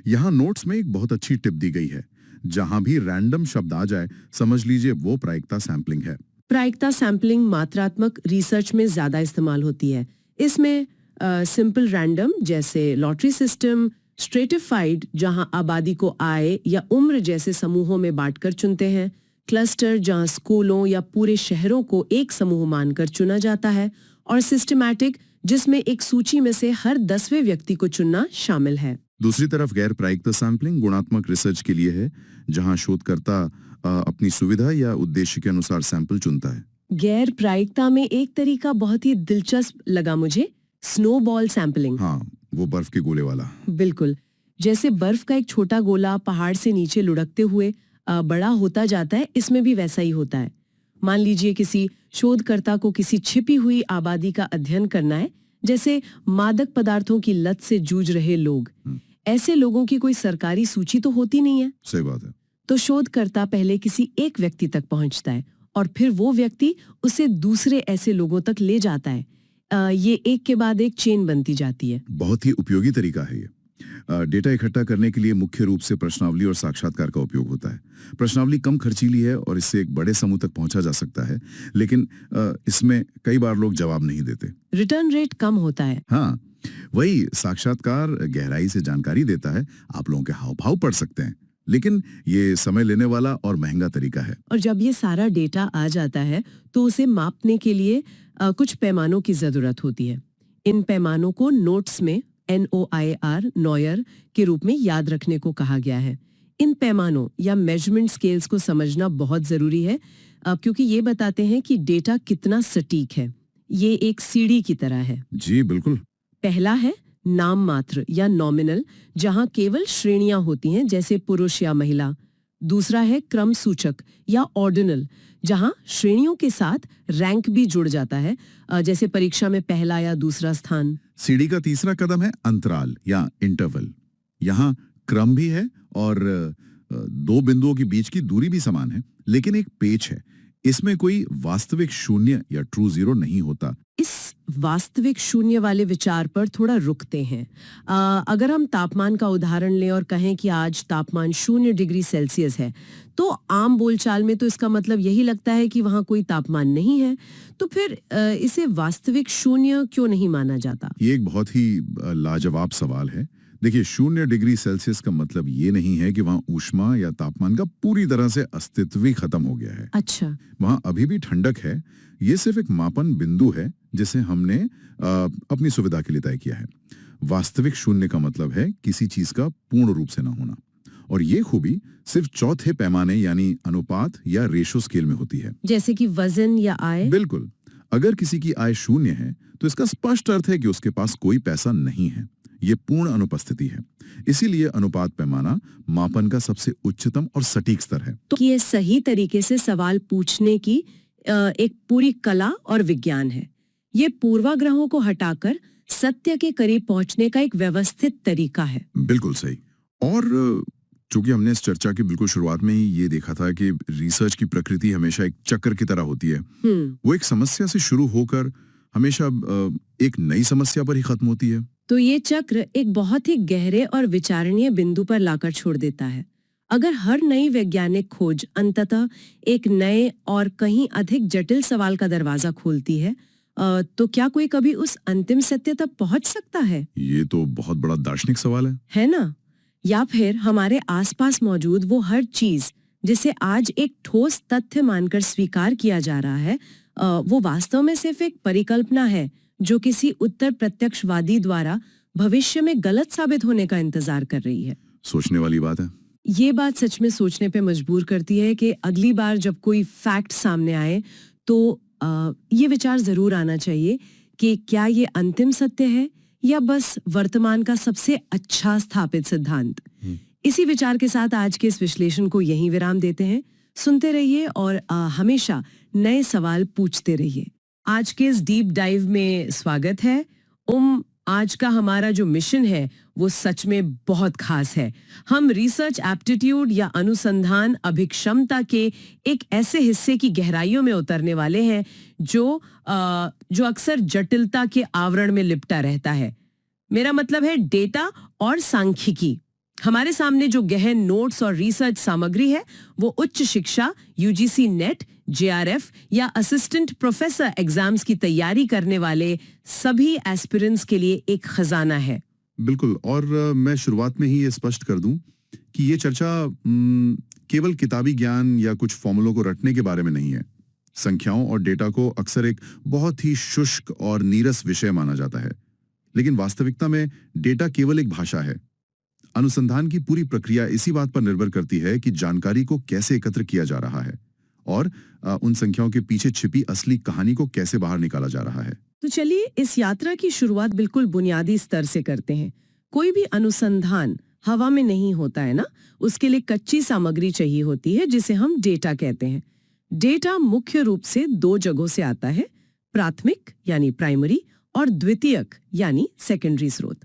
यहाँ नोट्स में एक बहुत अच्छी टिप दी गई है। जहां भी रैंडम शब्द आ जाए, समझ लीजिए वो प्रायिकता सैंपलिंग है। प्रायिकता सैंपलिंग मात्रात्मक रिसर्च में ज्यादा इस्तेमाल होती है। इसमें सिंपल रैंडम जैसे लॉटरी सिस्टम, स्ट्रेटिफाइड जहां आबादी को आय या उम्र जैसे समूहों में बांटकर चुनते हैं, क्लस्टर जहां स्कूलों या पूरे शहरों को एक समूह मानकर चुना जाता है, और सिस्टमैटिक जिसमें एक सूची में से हर 10वें व्यक्ति को चुनना शामिल है। दूसरी तरफ गैर प्रायिकता सैंपलिंग गुणात्मक रिसर्च के लिए है, जहां शोधकर्ता अपनी सुविधा या उद्देश्य के अनुसार सैंपल चुनता है। गैर प्रायिकता में एक तरीका बहुत ही दिलचस्प लगा मुझे, स्नोबॉल सैंपलिंग। हाँ, वो बर्फ के गोले वाला। बिल्कुल, जैसे बर्फ का एक छोटा गोला पहाड़ से नीचे लुढ़कते हुए बड़ा होता जाता है, इसमें भी वैसा ही होता है। मान लीजिए किसी शोधकर्ता को किसी छिपी हुई आबादी का अध्ययन करना है, जैसे मादक पदार्थों की लत से जूझ रहे लोग। ऐसे लोगों की कोई सरकारी सूची तो होती नहीं है। सही बात है। तो शोधकर्ता पहले किसी एक व्यक्ति तक पहुंचता है और फिर वो व्यक्ति उसे दूसरे ऐसे लोगों तक ले जाता है। ये एक के बाद एक चेन बनती जाती है। बहुत ही उपयोगी तरीका है ये। डेटा इकट्ठा करने के लिए मुख्य रूप से प्रश्नावली और साक्षात्कार का उपयोग होता है। प्रश्नावली कम खर्चीली है और इससे एक बड़े समूह तक पहुंचा जा सकता है, लेकिन इसमें कई बार लोग जवाब नहीं देते। रिटर्न रेट कम होता है। हाँ, वही साक्षात्कार गहराई से जानकारी देता है, आप लोगों के हाव भाव पढ़ सकते हैं, लेकिन ये समय लेने वाला और महंगा तरीका है। और जब ये सारा डेटा आ जाता है तो उसे मापने के लिए कुछ पैमानों की जरूरत होती है। इन पैमानों को नोट्स में NOIR नॉयर के रूप में याद रखने को कहा गया है। इन पैमानों या मेजरमेंट स्केल्स को समझना बहुत जरूरी है क्योंकि ये बताते हैं कि डेटा कितना सटीक है। ये एक सीढ़ी की तरह है। जी बिल्कुल। पहला है नाम मात्र या नॉमिनल, जहां केवल श्रेणियां होती हैं जैसे पुरुष या महिला। दूसरा है क्रम सूचक या ऑर्डिनल, जहां श्रेणियों के साथ रैंक भी जुड़ जाता है जैसे परीक्षा में पहला या दूसरा स्थान। सीढ़ी का तीसरा कदम है अंतराल या इंटरवल। यहाँ क्रम भी है और दो बिंदुओं के बीच की दूरी भी समान है, लेकिन एक पेच है। इसमें कोई वास्तविक शून्य या ट्रू जीरो नहीं होता। इस वास्तविक शून्य वाले विचार पर थोड़ा रुकते हैं। अगर हम तापमान का उदाहरण लें और कहें कि आज तापमान 0 डिग्री सेल्सियस है, तो आम बोलचाल में तो इसका मतलब यही लगता है कि वहां कोई तापमान नहीं है। तो फिर इसे वास्तविक शून्य क्यों नहीं माना जाता? ये एक बहुत ही लाजवाब सवाल है। देखिए, 0 डिग्री सेल्सियस का मतलब ये नहीं है कि वहाँ ऊष्मा या तापमान का पूरी तरह से अस्तित्व ही खत्म हो गया है। अच्छा। वहाँ अभी भी ठंडक है। ये सिर्फ एक मापन बिंदु है जिसे हमने अपनी सुविधा के लिए तय किया है। वास्तविक शून्य का मतलब है किसी चीज का पूर्ण रूप से न होना, और ये खूबी सिर्फ चौथे पैमाने यानी अनुपात या रेशो स्केल में होती है, जैसे कि वजन या आय। बिल्कुल। अगर किसी की आय 0 है तो इसका स्पष्ट अर्थ है कि उसके पास कोई पैसा नहीं है। ये पूर्ण अनुपस्थिति है। इसीलिए अनुपात पैमाना मापन का सबसे उच्चतम और सटीक स्तर है। तो ये सही तरीके से सवाल पूछने की एक पूरी कला और विज्ञान है। ये पूर्वाग्रहों को हटाकर सत्य के करीब पहुंचने का एक व्यवस्थित तरीका है। बिल्कुल सही। और चूंकि हमने इस चर्चा की बिल्कुल शुरुआत में ही ये देखा था कि रिसर्च की प्रकृति हमेशा एक चक्र की तरह होती है। वो एक समस्या से शुरू होकर हमेशा एक नई समस्या पर ही खत्म होती है। तो ये चक्र एक बहुत ही गहरे और विचारणीय बिंदु पर लाकर छोड़ देता है। अगर हर नई वैज्ञानिक खोज अंततः एक नए और कहीं अधिक जटिल सवाल का दरवाजा खोलती है, तो क्या कोई कभी उस अंतिम सत्य तक पहुंच सकता है? ये तो बहुत बड़ा दार्शनिक सवाल है ना? या फिर हमारे आसपास मौजूद वो हर चीज जिसे आज एक ठोस तथ्य मानकर स्वीकार किया जा रहा है, वो वास्तव में सिर्फ एक परिकल्पना है जो किसी उत्तर प्रत्यक्षवादी द्वारा भविष्य में गलत साबित होने का इंतजार कर रही है। सोचने वाली बात है। ये बात सच में सोचने पे मजबूर करती है कि अगली बार जब कोई फैक्ट सामने आए तो ये विचार जरूर आना चाहिए कि क्या ये अंतिम सत्य है या बस वर्तमान का सबसे अच्छा स्थापित सिद्धांत। इसी विचार के साथ आज के इस विश्लेषण को यहीं विराम देते हैं। सुनते रहिए और हमेशा नए सवाल पूछते रहिए। आज के इस डीप डाइव में स्वागत है। आज का हमारा जो मिशन है वो सच में बहुत खास है। हम रिसर्च एप्टीट्यूड या अनुसंधान अभिक्षमता के एक ऐसे हिस्से की गहराइयों में उतरने वाले हैं जो अक्सर जटिलता के आवरण में लिपटा रहता है। मेरा मतलब है डेटा और सांख्यिकी। हमारे सामने जो गहन नोट्स और रिसर्च सामग्री है वो उच्च शिक्षा, UGC नेट, JRF या असिस्टेंट प्रोफेसर एग्जाम्स की तैयारी करने वाले सभी एस्पिरेंट्स के लिए एक खजाना है। बिल्कुल। और मैं शुरुआत में ही ये स्पष्ट कर दूं कि ये चर्चा केवल किताबी ज्ञान या कुछ फॉर्मूलों को रटने के बारे में नहीं है। संख्याओं और डेटा को अक्सर एक बहुत ही शुष्क और नीरस विषय माना जाता है, लेकिन वास्तविकता में डेटा केवल एक भाषा है। अनुसंधान की पूरी प्रक्रिया इसी बात पर निर्भर करती है कि जानकारी को कैसे एकत्र किया जा रहा है और उन संख्याओं के पीछे छिपी असली कहानी को कैसे बाहर निकाला जा रहा है। तो चलिए इस यात्रा की शुरुआत बिल्कुल बुनियादी स्तर से करते हैं। कोई भी अनुसंधान हवा में नहीं होता है ना, उसके लिए कच्ची सामग्री चाहिए होती है जिसे हम डेटा कहते हैं। डेटा मुख्य रूप से 2 जगहों से आता है, प्राथमिक यानी प्राइमरी और द्वितीयक यानी सेकेंडरी स्रोत।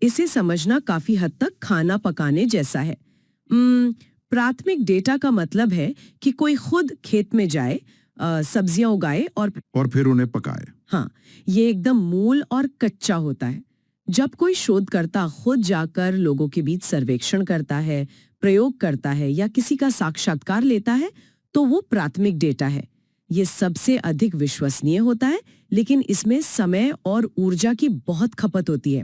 इसे समझना काफी हद तक खाना पकाने जैसा है। प्राथमिक डेटा का मतलब है कि कोई खुद खेत में जाए, सब्जियां उगाए और फिर उन्हें पकाए। हाँ, ये एकदम मूल और कच्चा होता है। जब कोई शोधकर्ता खुद जाकर लोगों के बीच सर्वेक्षण करता है, प्रयोग करता है या किसी का साक्षात्कार लेता है तो वो प्राथमिक डेटा है। ये सबसे अधिक विश्वसनीय होता है, लेकिन इसमें समय और ऊर्जा की बहुत खपत होती है।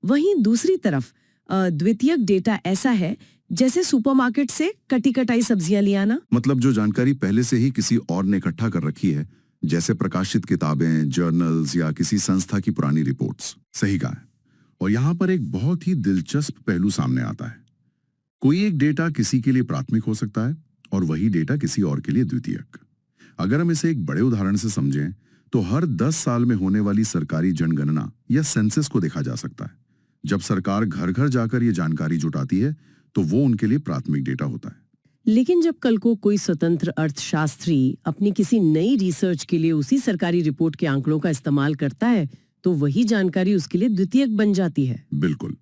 वहीं दूसरी तरफ द्वितीयक डेटा ऐसा है जैसे सुपरमार्केट से कटी कटाई सब्जियां ले आना। मतलब जो जानकारी पहले से ही किसी और ने इकट्ठा कर रखी है, जैसे प्रकाशित किताबें, जर्नल्स या किसी संस्था की पुरानी रिपोर्ट्स। सही कहा है। और यहाँ पर एक बहुत ही दिलचस्प पहलू सामने आता है। कोई एक डेटा किसी के लिए प्राथमिक हो सकता है और वही डेटा किसी और के लिए द्वितीयक। अगर हम इसे एक बड़े उदाहरण से समझें तो हर 10 साल में होने वाली सरकारी जनगणना या सेंसस को देखा जा सकता है। जब सरकार घर घर जाकर ये जानकारी जुटाती है तो वो उनके लिए प्राथमिक डेटा होता है। लेकिन जब कल को कोई स्वतंत्र अर्थशास्त्री अपनी किसी नई रिसर्च के लिए उसी सरकारी रिपोर्ट के आंकड़ों का इस्तेमाल करता है तो वही जानकारी उसके लिए द्वितीयक बन जाती है। बिल्कुल।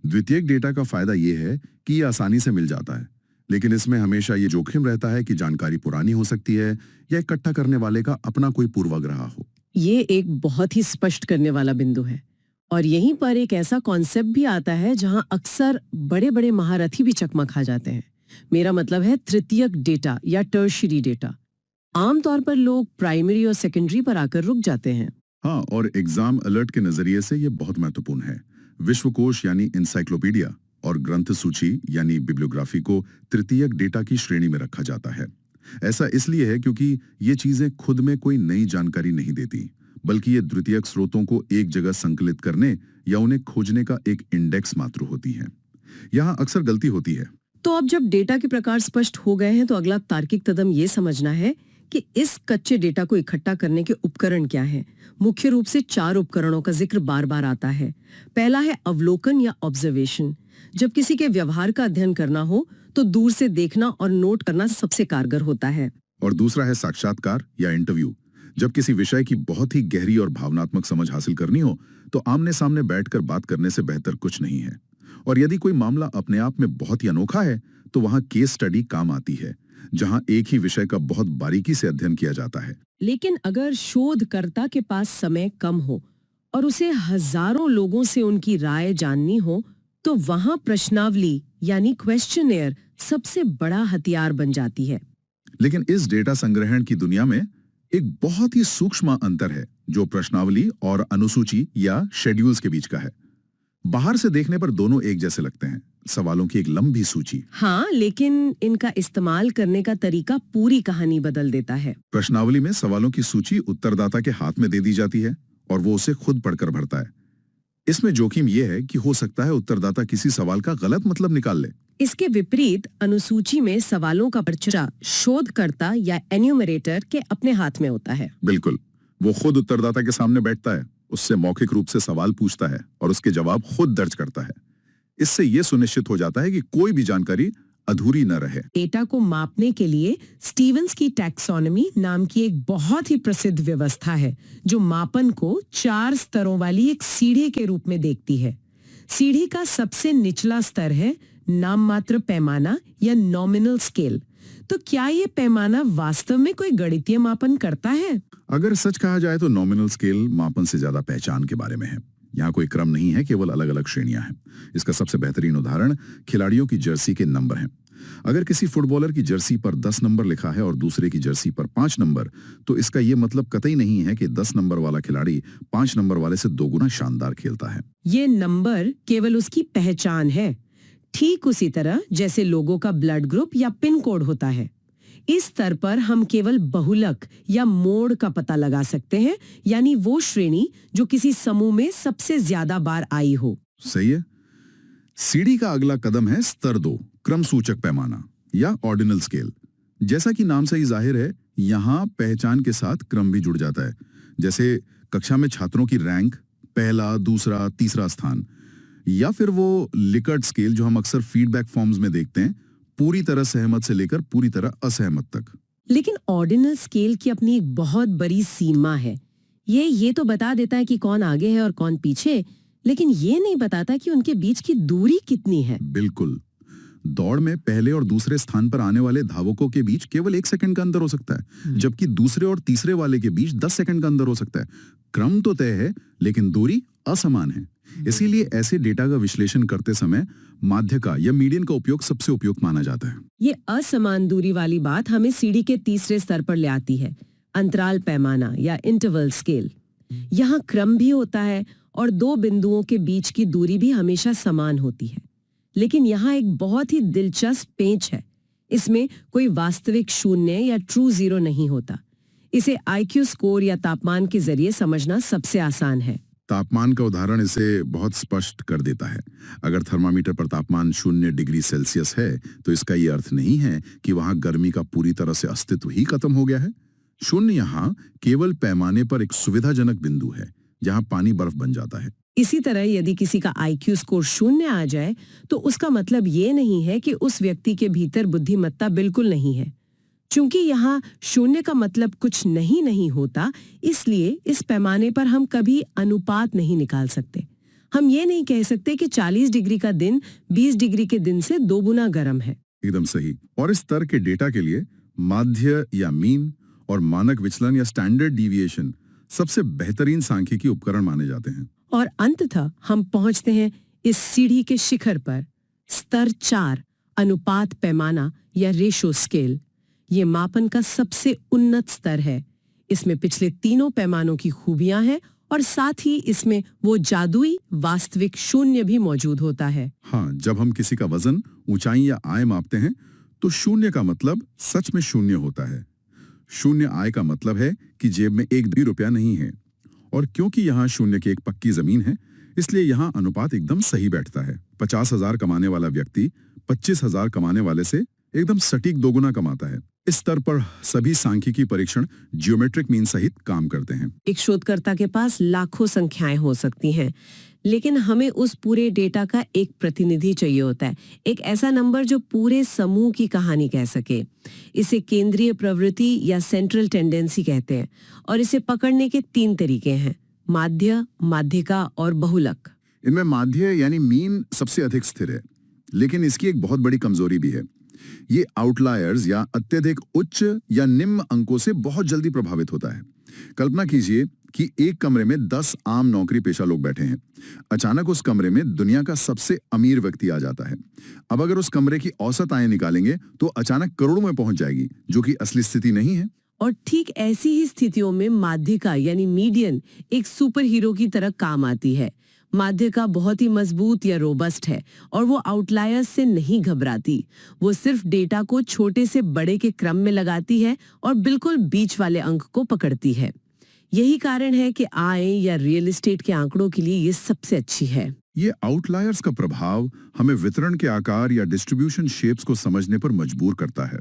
द्वितीयक डेटा का फायदा ये है कि ये आसानी से मिल जाता है, लेकिन इसमें हमेशा ये जोखिम रहता है कि जानकारी पुरानी हो सकती है या इकट्ठा करने वाले का अपना कोई पूर्वाग्रह हो। ये एक बहुत ही स्पष्ट करने वाला बिंदु है और यहीं पर एक ऐसा कॉन्सेप्ट भी आता है जहां अक्सर बड़े बड़े महारथी भी चकमा खा जाते हैं। मेरा मतलब है तृतीयक डेटा या टर्शियरी डेटा। आमतौर पर लोग प्राइमरी और सेकेंडरी पर आकर रुक जाते हैं। हाँ, और एग्जाम अलर्ट के नजरिए से ये बहुत महत्वपूर्ण है। विश्वकोश यानी इंसाइक्लोपीडिया और ग्रंथ सूची यानी बिब्लियोग्राफी को तृतीयक डेटा की श्रेणी में रखा जाता है। ऐसा इसलिए है क्योंकि ये चीजें खुद में कोई नई जानकारी नहीं देती, बल्कि ये द्वितीयक स्रोतों को एक जगह संकलित करने या उन्हें खोजने का एक इंडेक्स मात्र होती है। यहाँ अक्सर गलती होती है। तो अब जब डेटा के प्रकार स्पष्ट हो गए हैं तो अगला तार्किक कदम ये समझना है कि इस कच्चे डेटा को इकट्ठा करने के उपकरण क्या हैं। मुख्य रूप से 4 उपकरणों का जिक्र बार बार आता है। पहला है अवलोकन या ऑब्जर्वेशन। जब किसी के व्यवहार का अध्ययन करना हो तो दूर से देखना और नोट करना सबसे कारगर होता है। और दूसरा है साक्षात्कार या इंटरव्यू। जब किसी विषय की बहुत ही गहरी और भावनात्मक समझ हासिल करनी हो तो आमने सामने बैठकर बात करने से बेहतर कुछ नहीं है। और यदि कोई मामला अपने आप में बहुत ही अनोखा है तो वहां केस स्टडी काम आती है, जहां एक ही विषय का बहुत बारीकी से अध्ययन किया जाता है। लेकिन अगर शोधकर्ता के पास समय कम हो और उसे हजारों लोगों से उनकी राय जाननी हो तो वहां प्रश्नावली यानी क्वेश्चनेयर सबसे बड़ा हथियार बन जाती है। लेकिन इस डेटा संग्रहण की दुनिया में एक बहुत ही सूक्ष्म अंतर है जो प्रश्नावली और अनुसूची या शेड्यूल्स के बीच का है। बाहर से देखने पर दोनों एक जैसे लगते हैं, सवालों की एक लंबी सूची। हाँ, लेकिन इनका इस्तेमाल करने का तरीका पूरी कहानी बदल देता है। प्रश्नावली में सवालों की सूची उत्तरदाता के हाथ में दे दी जाती है और वो उसे खुद पढ़कर भरता है। इसमें जोखिम यह है कि हो सकता है उत्तरदाता किसी सवाल का गलत मतलब निकाल ले। इसके विपरीत अनुसूची में सवालों का पर्चा शोधकर्ता या एन्यूमरेटर के अपने हाथ में होता है। बिल्कुल, वो खुद उत्तरदाता के सामने बैठता है, उससे मौखिक रूप से सवाल पूछता है और उसके जवाब खुद दर्ज करता है। इससे यह सुनिश्चित हो जाता है कि कोई भी जानकारी अधूरी न रहे। डेटा को मापने के लिए स्टीवंस की टैक्सोनॉमी नाम की एक बहुत ही प्रसिद्ध व्यवस्था है जो मापन को 4 स्तरों वाली एक सीढ़ी के रूप में देखती है। सीढ़ी का सबसे निचला स्तर है नाम मात्र पैमाना या नॉमिनल स्केल। तो क्या ये पैमाना वास्तव में कोई गणितीय मापन करता है? अगर सच कहा जाए तो नॉमिनल स्केल मापन से ज्यादा पहचान के बारे में है। यहाँ कोई क्रम नहीं है, केवल अलग अलग श्रेणियां हैं। इसका सबसे बेहतरीन उदाहरण खिलाड़ियों की जर्सी के नंबर हैं। अगर किसी फुटबॉलर की जर्सी पर 10 नंबर लिखा है और दूसरे की जर्सी पर 5 नंबर, तो इसका यह मतलब कतई नहीं है कि 10 नंबर वाला खिलाड़ी 5 नंबर वाले से 2 गुना शानदार खेलता है। ये नंबर केवल उसकी पहचान है, ठीक उसी तरह जैसे लोगों का ब्लड ग्रुप या पिन कोड होता है। इस स्तर पर हम केवल बहुलक या मोड़ का पता लगा सकते हैं, यानी वो श्रेणी जो किसी समूह में सबसे ज्यादा बार आई हो। सही है। सीढ़ी का अगला कदम है स्तर 2, क्रम सूचक पैमाना या ऑर्डिनल स्केल। जैसा कि नाम से ही जाहिर है, यहाँ पहचान के साथ क्रम भी जुड़ जाता है। जैसे कक्षा में छात्रों की रैंक, पहला, दूसरा, तीसरा स्थान, या फिर वो लिकर्ट स्केल जो हम अक्सर फीडबैक फॉर्म्स में देखते हैं, पूरी तरह सहमत से लेकर पूरी तरह असहमत तक। लेकिन ऑर्डिनल स्केल की अपनी एक बहुत बड़ी सीमा है। ये तो बता देता है कि कौन आगे है और कौन पीछे, लेकिन ये नहीं बताता कि उनके बीच की दूरी कितनी है। बिल्कुल। दौड़ में पहले और दूसरे स्थान पर आने वाले धावकों के बीच केवल 1 सेकंड का अंतर हो सकता है, जबकि दूसरे और तीसरे वाले के बीच 10 सेकंड का अंतर हो सकता है। क्रम तो तय है, लेकिन दूरी असमान है। इसीलिए ऐसे डेटा का विश्लेषण करते समय माध्यका या मीडियन का उपयोग सबसे उपयुक्त माना जाता है। ये असमान दूरी वाली बात हमें सीढ़ी के तीसरे स्तर पर ले आती है, अंतराल पैमाना या इंटरवल स्केल। यहाँ क्रम भी होता है और 2 बिंदुओं के बीच की दूरी भी हमेशा समान होती है। लेकिन यहाँ एक बहुत ही दिलचस्प पेंच है। इसमें कोई वास्तविक शून्य या ट्रू जीरो नहीं होता। इसे IQ स्कोर या तापमान के जरिए समझना सबसे आसान है। तापमान का उदाहरण इसे बहुत स्पष्ट कर देता है। अगर थर्मामीटर पर तापमान 0 डिग्री सेल्सियस है तो इसका ये अर्थ नहीं है कि वहां गर्मी का पूरी तरह से अस्तित्व ही खत्म हो गया है। 0 यहाँ केवल पैमाने पर एक सुविधाजनक बिंदु है जहां पानी बर्फ बन जाता है। इसी तरह यदि किसी का IQ स्कोर 0 आ जाए तो उसका मतलब ये नहीं है कि उस व्यक्ति के भीतर बुद्धिमत्ता बिल्कुल नहीं है। चूंकि यहाँ 0 का मतलब कुछ नहीं होता, इसलिए इस पैमाने पर हम कभी अनुपात नहीं निकाल सकते। हम ये नहीं कह सकते कि 40 डिग्री का दिन 20 डिग्री के दिन से 2 गुना गर्म है। एकदम सही। और इस स्तर के डेटा के लिए माध्य या मीन और मानक विचलन या स्टैंडर्ड डिविएशन सबसे बेहतरीन सांख्यिकी उपकरण माने जाते हैं। और अंततः हम पहुंचते हैं इस सीढ़ी के शिखर पर, स्तर 4, अनुपात पैमाना या रेशो स्केल। ये मापन का सबसे उन्नत स्तर है। इसमें पिछले तीनों पैमानों की खूबियां हैं और साथ ही इसमें वो जादुई वास्तविक 0 भी मौजूद होता है। हाँ, जब हम किसी का वजन, ऊंचाई या आय मापते हैं तो 0 का मतलब सच में 0 होता है। 0 आय का मतलब है कि जेब में 1 भी रुपया नहीं है। और क्योंकि यहाँ 0 की एक पक्की जमीन है, इसलिए यहाँ अनुपात एकदम सही बैठता है। 50,000 कमाने वाला व्यक्ति 25,000 कमाने वाले से एकदम सटीक 2 गुना कमाता है। इस स्तर पर सभी सांख्यिकी परीक्षण जियोमेट्रिक मीन सहित काम करते हैं। एक शोधकर्ता के पास लाखों संख्याएं हो सकती हैं, लेकिन हमें उस पूरे डेटा का एक प्रतिनिधि चाहिए होता है, एक ऐसा नंबर जो पूरे समूह की कहानी कह सके। इसे केंद्रीय प्रवृत्ति या सेंट्रल टेंडेंसी कहते हैं और इसे पकड़ने के 3 तरीके हैं: माध्य, माध्यिका और बहुलक। इनमें माध्य यानी मीन सबसे अधिक स्थिर है, लेकिन इसकी एक बहुत बड़ी कमजोरी भी है। ये आउटलायर्स या अत्यधिक उच्च या निम्न अंकों से बहुत जल्दी प्रभावित होता है। कल्पना कीजिए कि एक कमरे में 10 आम नौकरी पेशा लोग बैठे हैं। अचानक उस कमरे में दुनिया का सबसे अमीर व्यक्ति आ जाता है। अब अगर उस कमरे की औसत आय निकालेंगे तो अचानक करोड़ों में पहुंच जाएगी, जो कि असली स्थिति नहीं है। और ठीक ऐसी ही स्थितियों में माध्यिका यानी मीडियन एक सुपर हीरो की तरह काम आती है। माध्यिका बहुत ही मजबूत या रोबस्ट है और वो आउटलायर्स से नहीं घबराती। वो सिर्फ डेटा को छोटे से बड़े के क्रम में लगाती है और बिल्कुल बीच वाले अंक को पकड़ती है। यही कारण है कि आय या रियल एस्टेट के आंकड़ों के लिए ये सबसे अच्छी है। ये आउटलायर्स का प्रभाव हमें वितरण के आकार या डिस्ट्रीब्यूशन शेप्स को समझने पर मजबूर करता है।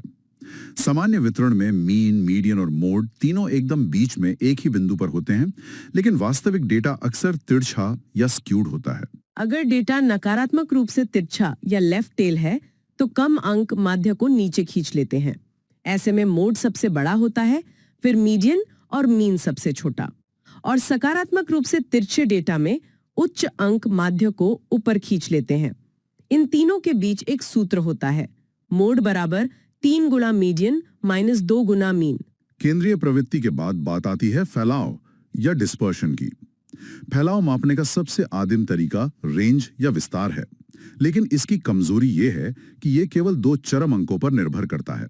सामान्य वितरण में मीन, मीडियन और मोड तीनों एकदम बीच में एक ही बिंदु पर होते हैं, लेकिन वास्तविक डेटा अक्सर तिरछा या स्क्यूड होता है। अगर डेटा नकारात्मक रूप से तिरछा या लेफ्ट टेल है तो कम अंक माध्य को नीचे खींच लेते हैं। ऐसे में मोड सबसे बड़ा होता है, फिर मीडियन और मीन सबसे छोटा। और सकारात्मक रूप से तिरछे डेटा में उच्च अंक माध्य को ऊपर खींच लेते हैं। इन तीनों के बीच एक सूत्र होता है, मोड बराबर 3 गुना मीडियन माइनस 2 गुना मीन। केंद्रीय प्रवृत्ति के बाद बात आती है फैलाव या डिस्पर्शन की। फैलाव मापने का सबसे आदिम तरीका रेंज या विस्तार है, लेकिन इसकी कमजोरी ये है कि ये केवल 2 चरम अंकों पर निर्भर करता है।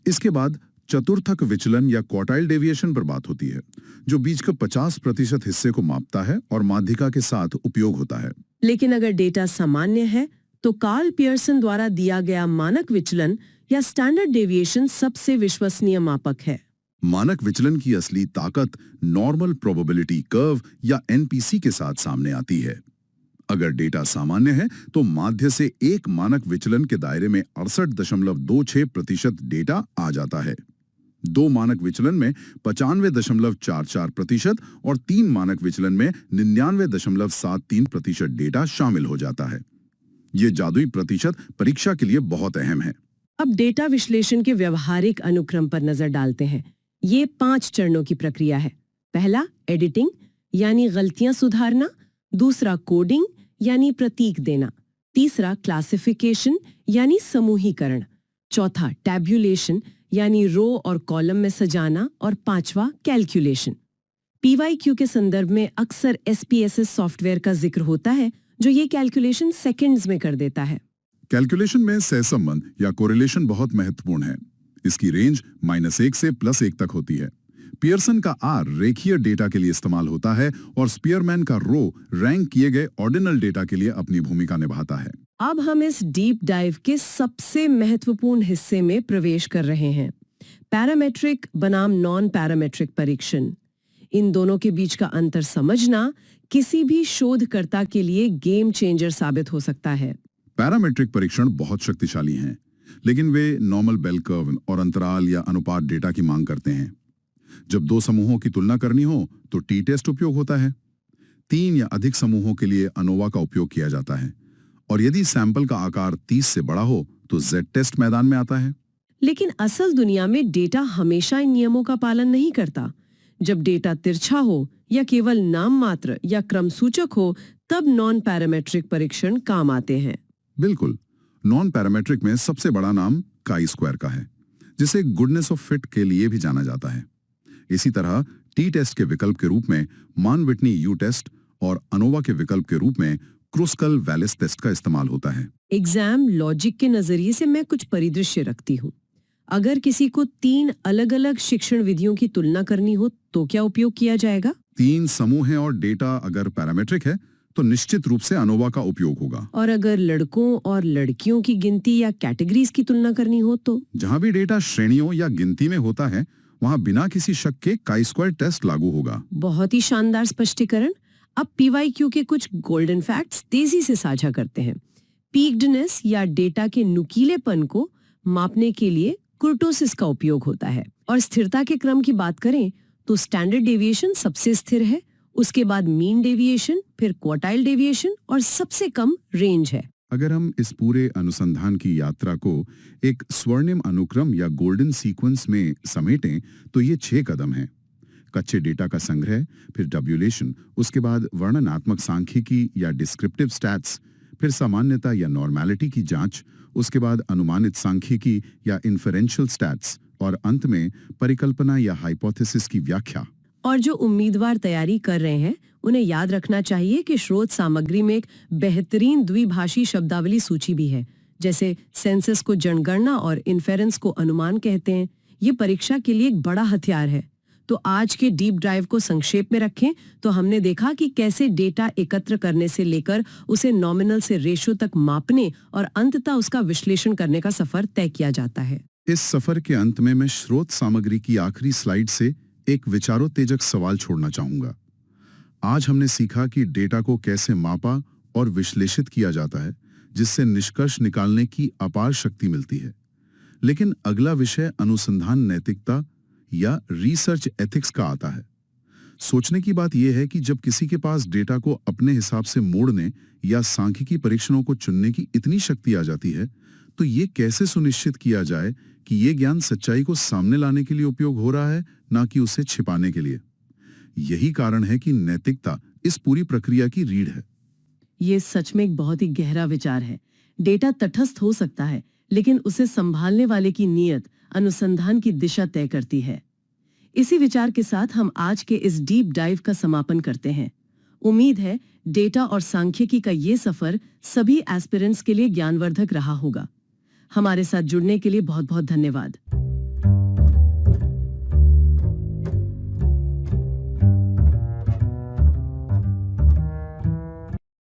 इसके बाद चतुर्थक विचलन या क्वार्टाइल डेविएशन पर बात होती है, जो बीच का 50% हिस्से को मापता है और माध्यिका के साथ उपयोग होता है। लेकिन अगर डेटा सामान्य है तो कार्ल पियर्सन द्वारा दिया गया मानक विचलन या स्टैंडर्ड डेविएशन सबसे विश्वसनीय मापक है। मानक विचलन की असली ताकत नॉर्मल प्रोबेबिलिटी कर्व या एनपीसी के साथ सामने आती है। अगर डेटा सामान्य है तो माध्य से एक मानक विचलन के दायरे में 68.26% डेटा आ जाता है। 2 मानक विचलन में 95.44% और 3 मानक विचलन में 99.73% डेटा शामिल हो जाता है। ये जादुई प्रतिशत परीक्षा के लिए बहुत अहम है। अब डेटा विश्लेषण के व्यवहारिक अनुक्रम पर नजर डालते हैं। ये 5 चरणों की प्रक्रिया है। पहला एडिटिंग यानी गलतियां सुधारना, दूसरा कोडिंग यानी प्रतीक देना, तीसरा क्लासिफिकेशन यानी समूहीकरण, चौथा टैब्यूलेशन यानी रो और कॉलम में सजाना और पांचवा कैलकुलेशन। पीवाईक्यू के संदर्भ में अक्सर SPSS सॉफ्टवेयर का जिक्र होता है जो ये कैलकुलेशन सेकंड्स में कर देता है। कैलकुलेशन में सहसंबंध या कोरिलेशन बहुत महत्वपूर्ण है। इसकी रेंज -1 से +1 तक होती है। पियर्सन का R रेखीय डेटा के लिए इस्तेमाल होता है और स्पीयरमैन का रो रैंक किए गए ऑर्डिनल डेटा के लिए अपनी भूमिका निभाता है। अब हम इस डीप डाइव के सबसे महत्वपूर्ण हिस्से में प्रवेश कर रहे हैं। पैरामेट्रिक बनाम नॉन पैरामेट्रिक परीक्षण, इन दोनों के बीच का अंतर समझना किसी भी शोधकर्ता के लिए गेम चेंजर साबित हो सकता है। पैरामेट्रिक परीक्षण बहुत शक्तिशाली हैं, लेकिन वे नॉर्मल बेल कर्व और अंतराल या अनुपात डेटा की मांग करते हैं। जब दो समूहों की तुलना करनी हो तो टी टेस्ट उपयोग होता है। 3 या अधिक समूहों के लिए अनोवा का उपयोग किया जाता है, और यदि सैंपल का आकार 30 से बड़ा हो तो जेड टेस्ट मैदान में आता है। लेकिन असल दुनिया में डेटा हमेशा इन नियमों का पालन नहीं करता। जब डेटा तिरछा हो या केवल नाम मात्र या क्रम सूचक हो, तब नॉन पैरामेट्रिक परीक्षण काम आते हैं। बिल्कुल, नॉन पैरामेट्रिक में सबसे बड़ा नाम काई स्क्वायर का है, जिसे गुडनेस ऑफ फिट के लिए भी जाना जाता है। इसी तरह टी टेस्ट के विकल्प के रूप में मान विटनी यू टेस्ट और अनोवा के विकल्प के रूप में क्रुस्कल वैलिस टेस्ट का इस्तेमाल होता है। एग्जाम लॉजिक के नजरिए से मैं कुछ परिदृश्य रखती हूँ। अगर किसी को 3 अलग-अलग शिक्षण विधियों की तुलना करनी हो तो क्या उपयोग किया जाएगा? 3 समूह हैं और डेटा अगर पैरामेट्रिक है तो निश्चित रूप से अनोवा का उपयोग होगा। और अगर लड़कों और लड़कियों की गिनती या कैटेगरीज की तुलना करनी हो तो? जहां भी डेटा श्रेणियों या गिनती में होता है, वहां बिना किसी शक के काई स्क्वायर टेस्ट लागू होगा। बहुत ही शानदार स्पष्टीकरण। अब पीवाईक्यू के कुछ गोल्डन फैक्ट्स तेजी से साझा करते हैं। पीक्डनेस या डेटा के नुकीलेपन को मापने के लिए कुर्टोसिस का उपयोग होता है, और स्थिरता के क्रम की बात करें तो स्टैंडर्ड डेविएशन सबसे स्थिर है, उसके बाद मीन डेविएशन, फिर क्वार्टाइल डेविएशन और सबसे कम रेंज है। अगर हम इस पूरे अनुसंधान की यात्रा को एक स्वर्णिम अनुक्रम या गोल्डन सीक्वेंस में समेटें तो ये 6 कदम हैं। कच्चे डेटा का संग्रह, फिर टैब्यूलेशन, उसके बाद वर्णनात्मक सांख्यिकी या डिस्क्रिप्टिव स्टैट्स, फिर सामान्यता या नॉर्मैलिटी की जांच, उसके बाद अनुमानित सांख्यिकी या इन्फेरेंशियल स्टैट्स, और अंत में परिकल्पना या हाइपोथेसिस की व्याख्या। और जो उम्मीदवार तैयारी कर रहे हैं उन्हें याद रखना चाहिए कि स्रोत सामग्री में एक बेहतरीन द्विभाषी शब्दावली सूची भी है। जैसे सेंसस को जनगणना और इन्फेरेंस को अनुमान कहते हैं। ये परीक्षा के लिए एक बड़ा हथियार है। तो आज के डीप ड्राइव को संक्षेप में रखें तो हमने देखा कि कैसे डेटा एकत्र करने से लेकर उसे नॉमिनल से रेशो तक मापने और अंततः उसका विश्लेषण करने का सफर तय किया जाता है। इस सफर के अंत में मैं स्रोत सामग्री की आखिरी स्लाइड से एक विचारोत्तेजक सवाल छोड़ना चाहूंगा। आज हमने सीखा कि डेटा को कैसे मापा और विश्लेषित किया जाता है, जिससे निष्कर्ष निकालने की अपार शक्ति मिलती है। लेकिन अगला विषय अनुसंधान नैतिकता या रिसर्च एथिक्स का आता है। सोचने की बात यह है कि जब किसी के पास डेटा को अपने हिसाब से मोड़ने या सांख्यिकी परीक्षणों को चुनने की इतनी शक्ति आ जाती है, तो ये कैसे सुनिश्चित किया जाए कि ये ज्ञान सच्चाई को सामने लाने के लिए उपयोग हो रहा है, ना कि उसे छिपाने के लिए। यही कारण है कि नैतिकता इस पूरी प्रक्रिया की रीढ़ है। ये सच में एक बहुत ही गहरा विचार है। डेटा तटस्थ हो सकता है, लेकिन उसे संभालने वाले की नीयत अनुसंधान की दिशा तय करती है। इसी विचार के साथ हम आज के इस डीप डाइव का समापन करते हैं। उम्मीद है डेटा और सांख्यिकी का ये सफर सभी एस्पिरेंट्स के लिए ज्ञानवर्धक रहा होगा। हमारे साथ जुड़ने के लिए बहुत बहुत धन्यवाद।